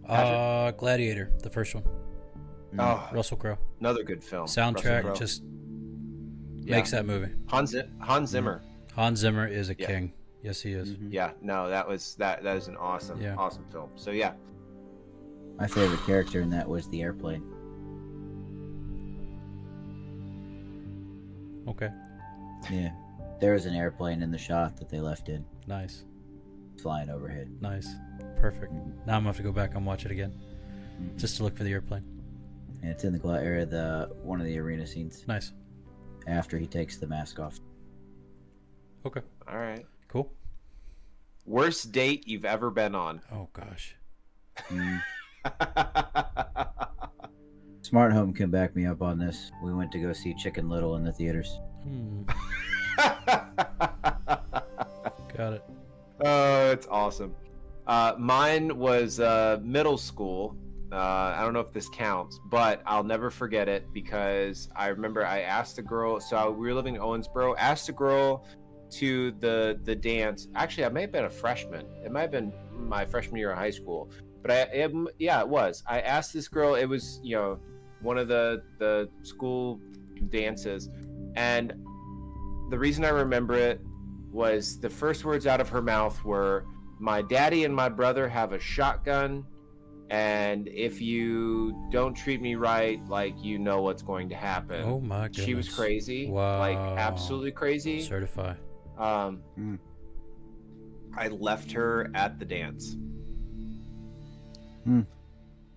Okay. Gladiator, the first one. Oh, Russell Crowe. another good film. Soundtrack Russell Crowe. just makes that movie. Hans Zimmer. Hans Zimmer is a king. Yes, he is. Yeah, no, that is an awesome, awesome film. So yeah, My favorite character in that was the airplane. Okay. Yeah. There was an airplane in the shot that they left in, Nice. flying overhead. Nice. Perfect. Now I'm going to have to go back and watch it again just to look for the airplane. And it's in one of the arena scenes Nice. after he takes the mask off. Okay. all right. Cool. Worst date you've ever been on? Oh, gosh. Smart Home can back me up on this. We went to go see Chicken Little in the theaters. Got it. Oh, it's awesome. Mine was middle school. I don't know if this counts, but I'll never forget it because I remember I asked a girl. So we were living in Owensboro. Asked a girl to the dance. Actually, I may have been a freshman. It might have been my freshman year of high school. But it was. I asked this girl. It was one of the school dances, and the reason I remember it was the first words out of her mouth were, "My daddy and my brother have a shotgun, and if you don't treat me right, like, you know what's going to happen." Oh, my goodness. She was crazy. Wow. Like, absolutely crazy. Certify. I left her at the dance.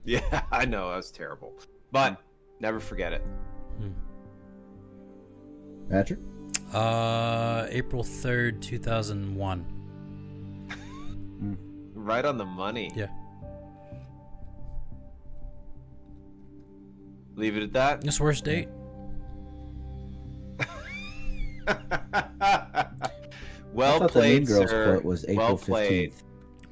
Yeah, I know, that was terrible. But never forget it. Patrick? April 3rd, 2001. Right on the money. Yeah. Leave it at that. This worst date? Well I thought played, the Mean Girls sir. quote was April Well played. 15th.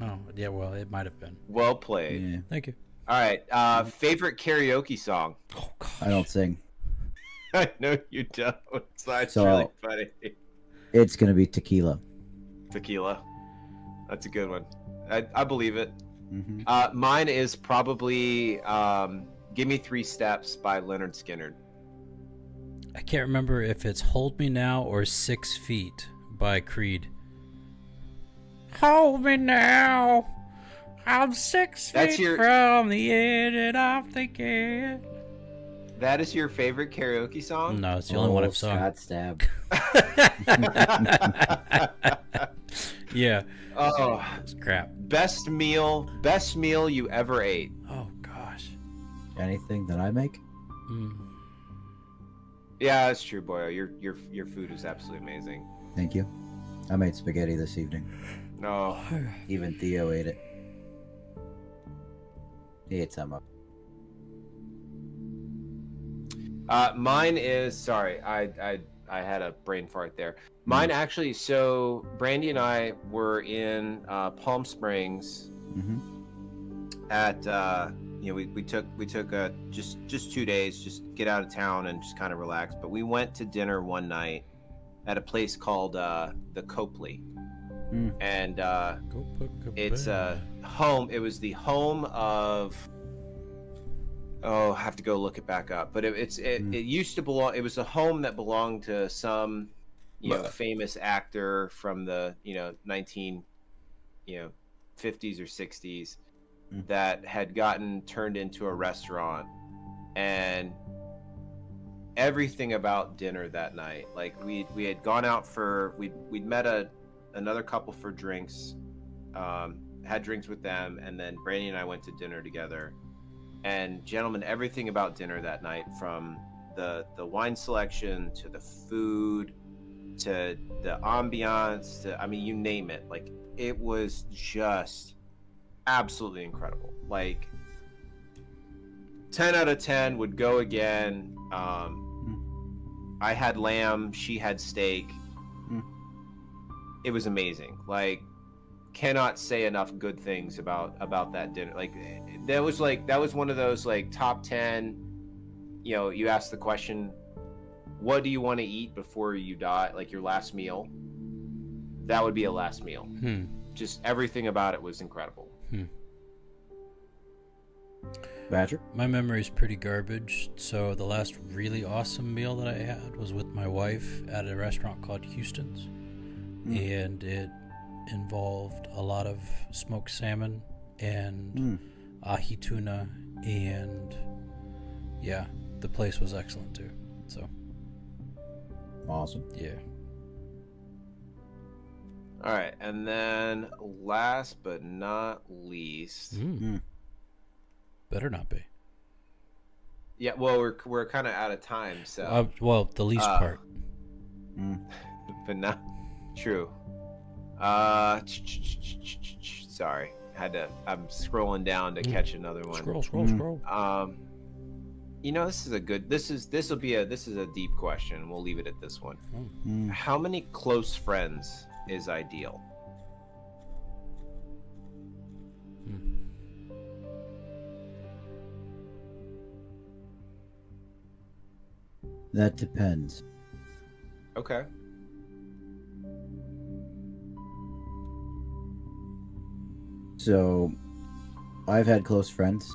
Oh, yeah, well, it might have been. Well played. Yeah. Thank you. All right. Favorite karaoke song? Oh, gosh. I don't sing. I know you don't. So it's So- really funny. It's going to be Tequila. Tequila. That's a good one. I believe it. Mm-hmm. Mine is probably "Give Me 3 Steps" by Leonard Skinner. I can't remember if it's "Hold Me Now" or "6 Feet" by Creed. Hold me now. I'm 6 That's feet your- from the edge and I'm thinking. That is your favorite karaoke song? No, it's the only one I've sung. Scott Stab. Yeah. Oh, It's crap. best meal you ever ate. Oh gosh. Anything that I make? Yeah, that's true, Boyo. Your food is absolutely amazing. Thank you. I made spaghetti this evening. No. Even Theo ate it. He ate some of it. Mine is sorry. I had a brain fart there. Mine actually. So Brandy and I were in Palm Springs at we took just 2 days, just get out of town and just kind of relax. But we went to dinner one night at a place called the Copley, and it's a home. It was the home of. Oh, I have to go look it back up. But it used to belong. It was a home that belonged to some, famous actor from the 1950s or 60s that had gotten turned into a restaurant, and everything about dinner that night. Like we had gone out for we'd met another couple for drinks, had drinks with them, and then Brandy and I went to dinner together. And gentlemen, everything about dinner that night, from the wine selection to the food to the ambiance to, I mean, you name it, like it was just absolutely incredible. Like 10 out of 10 would go again. I had lamb, she had steak. It was amazing. Like, cannot say enough good things about that dinner. Like that was one of those like top 10, you ask the question, what do you want to eat before you die, like your last meal? That would be a last meal. Just everything about it was incredible. Badger? My memory is pretty garbage, so the last really awesome meal that I had was with my wife at a restaurant called Houston's, and it involved a lot of smoked salmon and ahi tuna, and yeah, the place was excellent too. So awesome. Yeah. All right, and then last but not least, better not be. Yeah, well, we're kind of out of time, so well, the least part. But not true. Sorry, I'm scrolling down to catch another one. Scroll. This is a deep question. We'll leave it at this one. How many close friends is ideal? That depends. Okay. So, I've had close friends.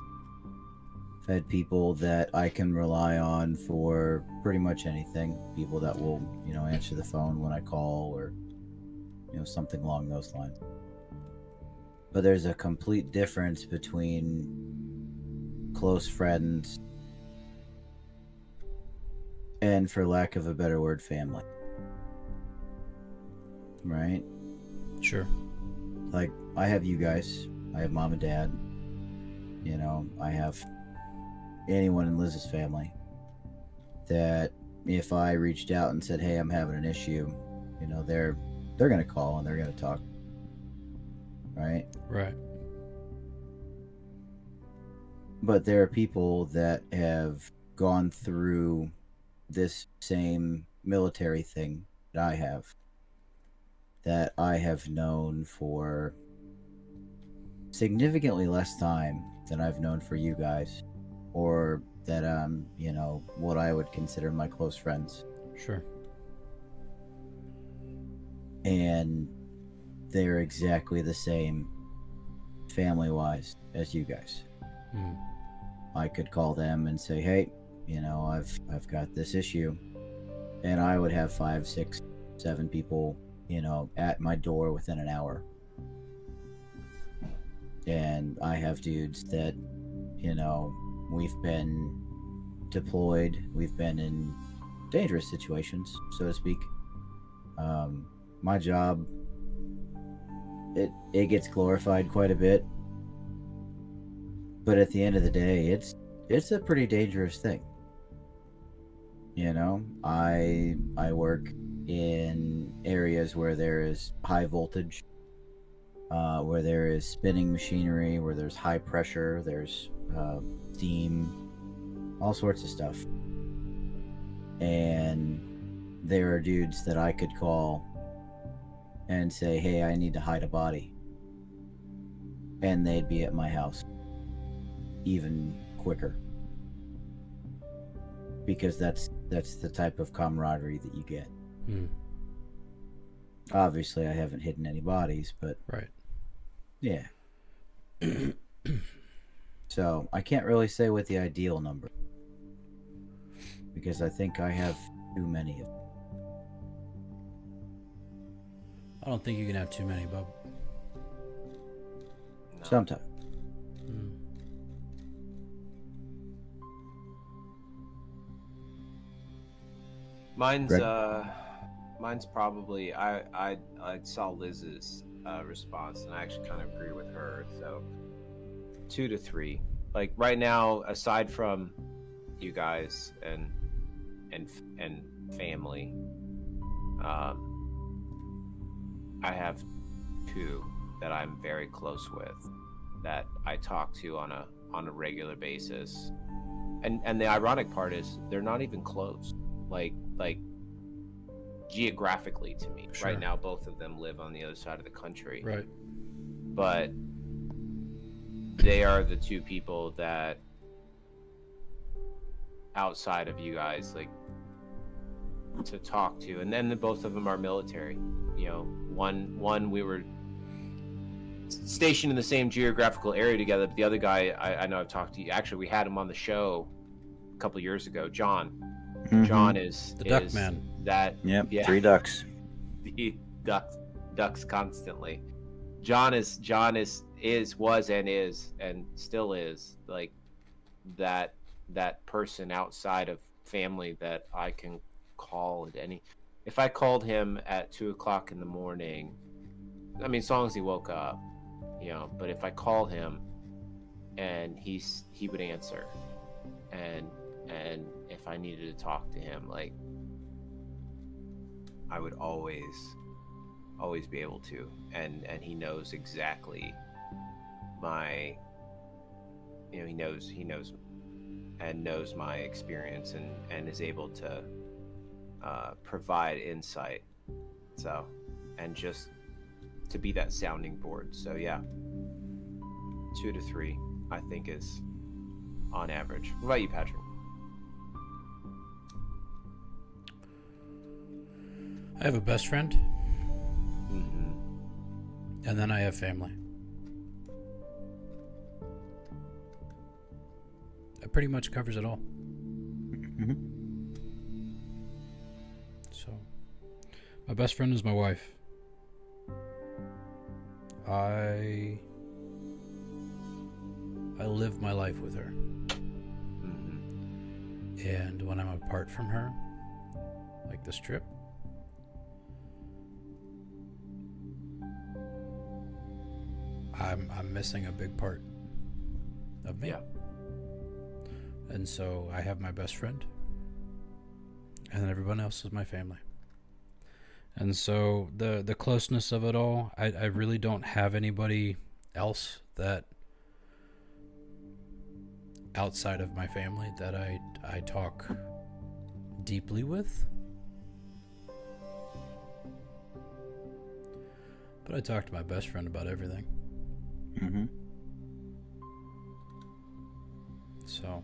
I've had people that I can rely on for pretty much anything. People that will, answer the phone when I call, or, something along those lines. But there's a complete difference between close friends and, for lack of a better word, family. Right? Sure. Like, I have you guys. I have mom and dad. I have anyone in Liz's family that if I reached out and said, hey, I'm having an issue, they're going to call and they're going to talk. Right? Right. But there are people that have gone through this same military thing that I have known for significantly less time than I've known for you guys, or that what I would consider my close friends. Sure. And they're exactly the same family-wise as you guys. I could call them and say, hey, I've got this issue, and I would have 5, 6, 7 people, at my door within an hour. And I have dudes that, we've been deployed, we've been in dangerous situations, so to speak. My job, it gets glorified quite a bit, but at the end of the day, it's a pretty dangerous thing. I work in areas where there is high voltage, where there is spinning machinery, where there's high pressure, there's steam, all sorts of stuff. And there are dudes that I could call and say, hey, I need to hide a body. And they'd be at my house even quicker. Because that's the type of camaraderie that you get. Obviously, I haven't hidden any bodies, but... Right. Yeah. So, I can't really say what the ideal number. Because I think I have too many of them. I don't think you can have too many, bub. No. Sometimes. Mine's probably I saw Liz's response, and I actually kind of agree with her. So 2 to 3. Like right now, aside from you guys and family, I have 2 that I'm very close with, that I talk to on a regular basis, and the ironic part is they're not even close, like geographically to me. Sure. Right now, both of them live on the other side of the country. Right. But they are the 2 people that, outside of you guys, like, to talk to. And then both of them are military. One we were stationed in the same geographical area together, but the other guy, I know I've talked to you. Actually, we had him on the show a couple years ago. John. Mm-hmm. John is the duck man. That, yep, yeah, 3 ducks. He ducks constantly. John was and still is like that person outside of family that I can call at any. If I called him at 2:00 in the morning, I mean, as long as he woke up, but if I call him and he would answer, and if I needed to talk to him, like, I would always be able to, and he knows exactly my, he knows and knows my experience, and is able to provide insight, so, and just to be that sounding board. So yeah, 2 to 3 I think is on average. What about you, Patrick? I have a best friend, and then I have family. It pretty much covers it all. So, my best friend is my wife. I live my life with her. And when I'm apart from her, like this trip, I'm missing a big part of me. Yeah. And so I have my best friend, and then everyone else is my family. And so the closeness of it all, I really don't have anybody else that outside of my family that I talk deeply with. But I talk to my best friend about everything. So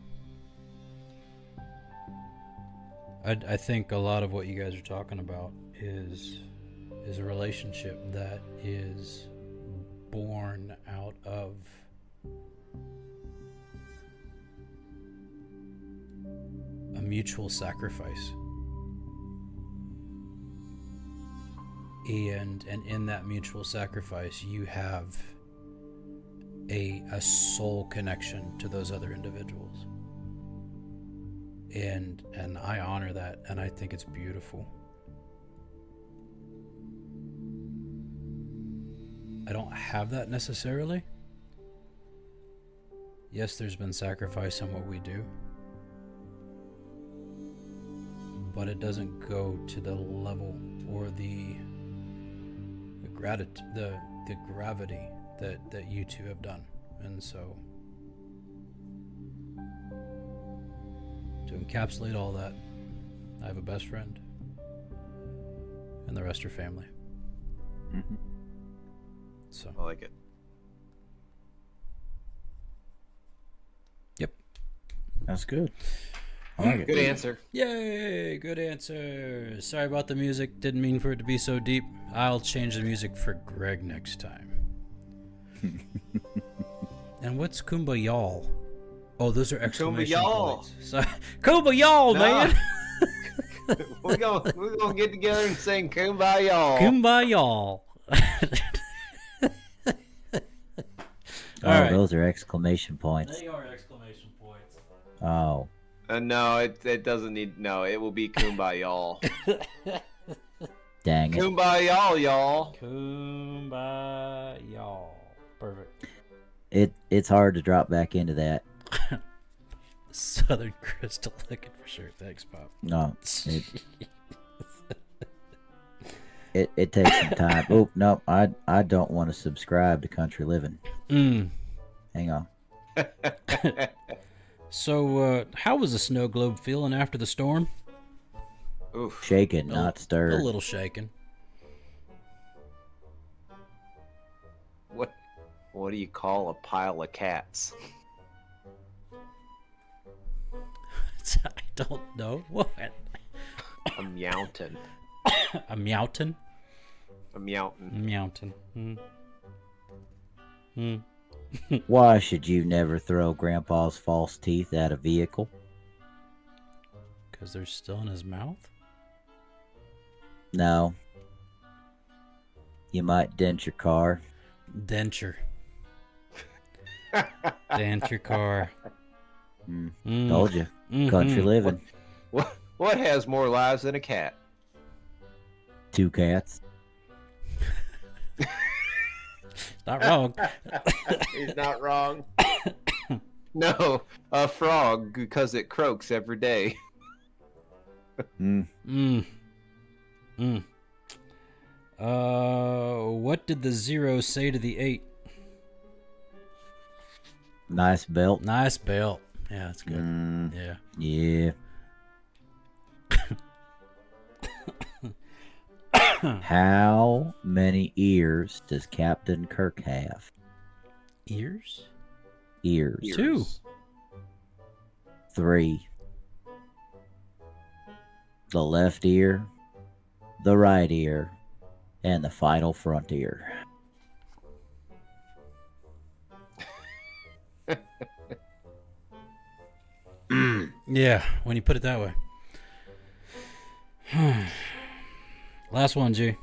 I think a lot of what you guys are talking about is is a relationship that is born out of a mutual sacrifice. And in that mutual sacrifice, you have a soul connection to those other individuals. And I honor that, and I think it's beautiful. I don't have that necessarily. Yes, there's been sacrifice in what we do, but it doesn't go to the level or the gravity that you two have done. And so, to encapsulate all that, I have a best friend, and the rest are family. Mm-hmm. So I like it. Yep. That's good. I like it. Good answer. Yay! Good answer. Sorry about the music. Didn't mean for it to be so deep. I'll change the music for Greg next time. And what's Kumbaya'll? Oh, those are exclamation Kumbaya'll. points. So, Kumbaya'll, No. man. we're gonna get together and sing Kumbaya'll. Kumbaya'll. Oh, All right. those are exclamation points. They are exclamation points. Oh. No, it doesn't need. No, it will be Kumbaya'll. Dang it. Kumbaya'll, y'all. Kumbaya'll. Perfect. It's hard to drop back into that. Southern Crystal looking for sure. Thanks, Pop. No. It takes some time. Oh, no, I don't want to subscribe to Country Living. Hang on. So, how was the snow globe feeling after the storm? Oof. Shaken, not A stirred. little shaken. What do you call a pile of cats? I don't know. What? A meowton. A meowton? A meowton. Meowton. Why should you never throw Grandpa's false teeth at a vehicle? Because they're still in his mouth? No. You might dent your car. Denture. Dent your car. Told you. Country living. What has more lives than a cat? 2 cats. Not wrong. He's not wrong. No, a frog because it croaks every day. What did the 0 say to the 8? Nice belt. Nice belt. Yeah, that's good. Yeah. Yeah. How many ears does Captain Kirk have? Ears? Ears. 2. 3. The left ear, the right ear, and the final front ear. Yeah, when you put it that way. Last one, G.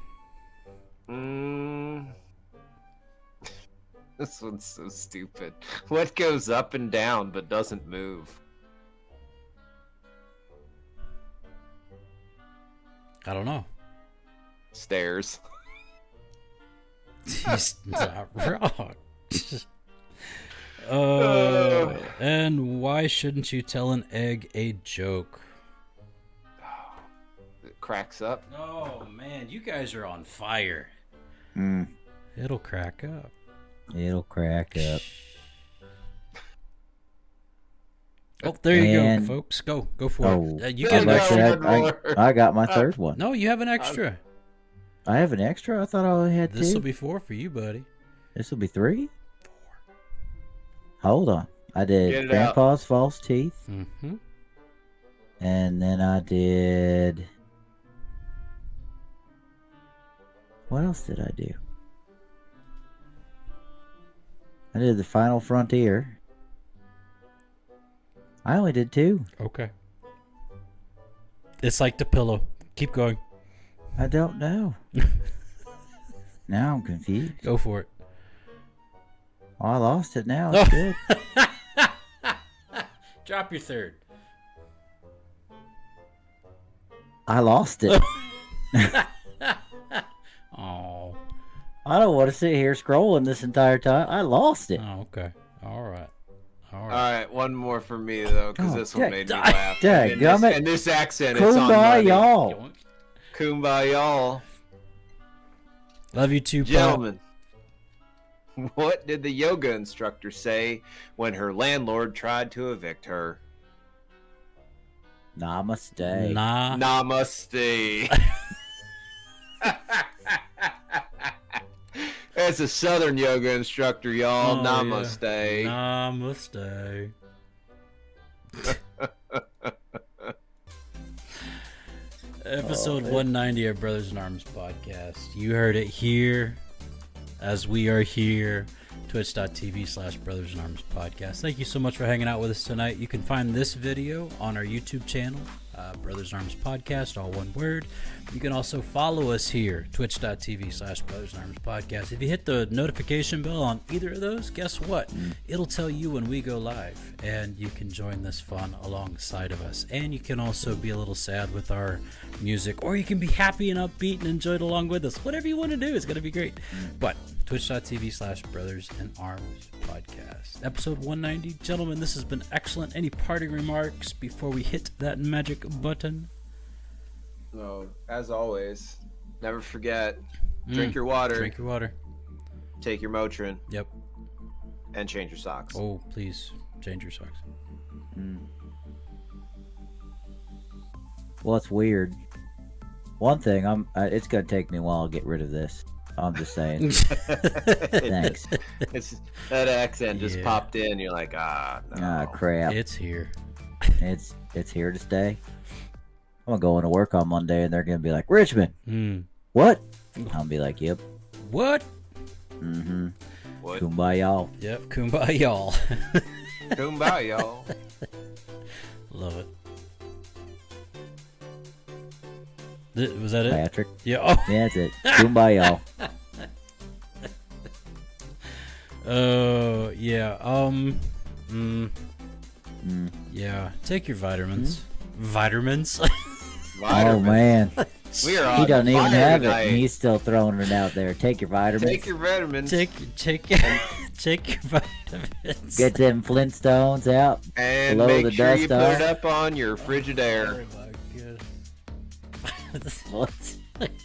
This one's so stupid. What goes up and down but doesn't move? I don't know. Stairs. He's not wrong. And why shouldn't you tell an egg a joke? It cracks up. Oh, man, you guys are on fire. Mm, It'll crack up. it'll crack up. Oh, there you And- go, folks. Go for Oh, it. You I get was about to say, one more. I got my third one. No, you have an extra. I have an extra? I thought I only had 2. This will be 4 for you, buddy. This will be 3? Hold on. I Get did it Grandpa's false teeth, Mm-hmm. and then I did What else did I do? I did the Final Frontier. I only did 2. Okay. It's like the pillow. Keep going. I don't know. Now I'm confused. Go for it. Oh, I lost it now. It's good. Drop your third. I lost it. Oh. I don't want to sit here scrolling this entire time. I lost it. Oh, okay. All right. All right, one more for me though, because this one made me laugh. And this accent, it's on Kumbaya'll. Kumbaya'll. Love you too, gentlemen. What did the yoga instructor say when her landlord tried to evict her? Namaste. Namaste. That's a Southern yoga instructor, y'all. Oh, namaste. Yeah. Namaste. Episode 190 of Brothers in Arms podcast. You heard it here, as we are here. Twitch.tv/Brothers in Arms podcast. Thank you so much for hanging out with us tonight. You can find this video on our YouTube channel, Brothers in Arms podcast, all one word. You can also follow us here, Twitch.tv/Brothers in Arms podcast. If you hit the notification bell on either of those, guess what? It'll tell you when we go live, and you can join this fun alongside of us. And you can also be a little sad with our music, or you can be happy and upbeat and enjoy it along with us. Whatever you want to do is going to be great. But Twitch.tv/Brothers in Arms podcast. Episode 190. Gentlemen, this has been excellent. Any parting remarks before we hit that magic button? No, as always, never forget, drink your water. Drink your water. Take your Motrin. Yep. And change your socks. Oh, please, change your socks. Well, it's weird. One thing, it's going to take me a while to get rid of this. I'm just saying. Thanks. It's that accent just popped in. You're like, no. Ah, crap. It's here. It's here to stay. I'm gonna go into work on Monday, and they're gonna be like, Richmond, what? I'll be like, yep. What? Mm-hmm. What? Kumbaya'll. Yep. Kumbaya'll. Kumbaya'll. Love it. Was that it? Patrick. Yeah. Oh. Yeah, that's it. Kumbaya'll. Oh, yeah. Yeah. Take your vitamins. Vitamins? Oh man. We are he doesn't even have tonight. it, and he's still throwing it out there. Take your vitamins. Take your vitamins. Take your vitamins. Get them Flintstones out. And blow make the sure dust you put off. it up on your Frigidaire. Oh my god.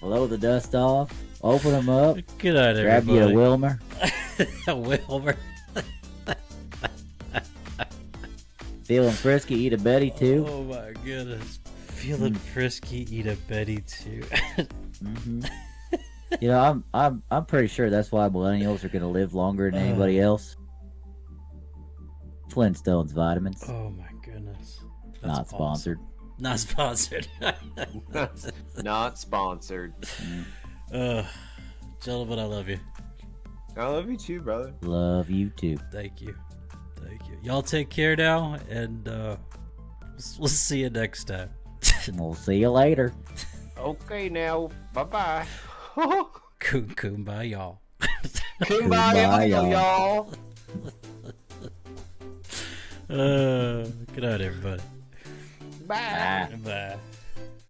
Blow the dust off. Open them up. Good night, Grab everybody. you a Wilmer. A Wilmer. Feeling frisky, eat a Betty too. Oh my goodness. Feeling frisky, eat a Betty too. You know, I'm pretty sure that's why millennials are gonna live longer than anybody else. Flintstones vitamins. Oh my goodness. That's Not awesome. sponsored. Not sponsored. Not sponsored. Gentlemen, I love you. I love you too, brother. Love you too. Thank you. Y'all take care now, and we'll see you next time. We'll see you later. Okay, now. Bye-bye. Kumbaya'll. Kumbaya'll, y'all. Good night, everybody. Bye. Bye.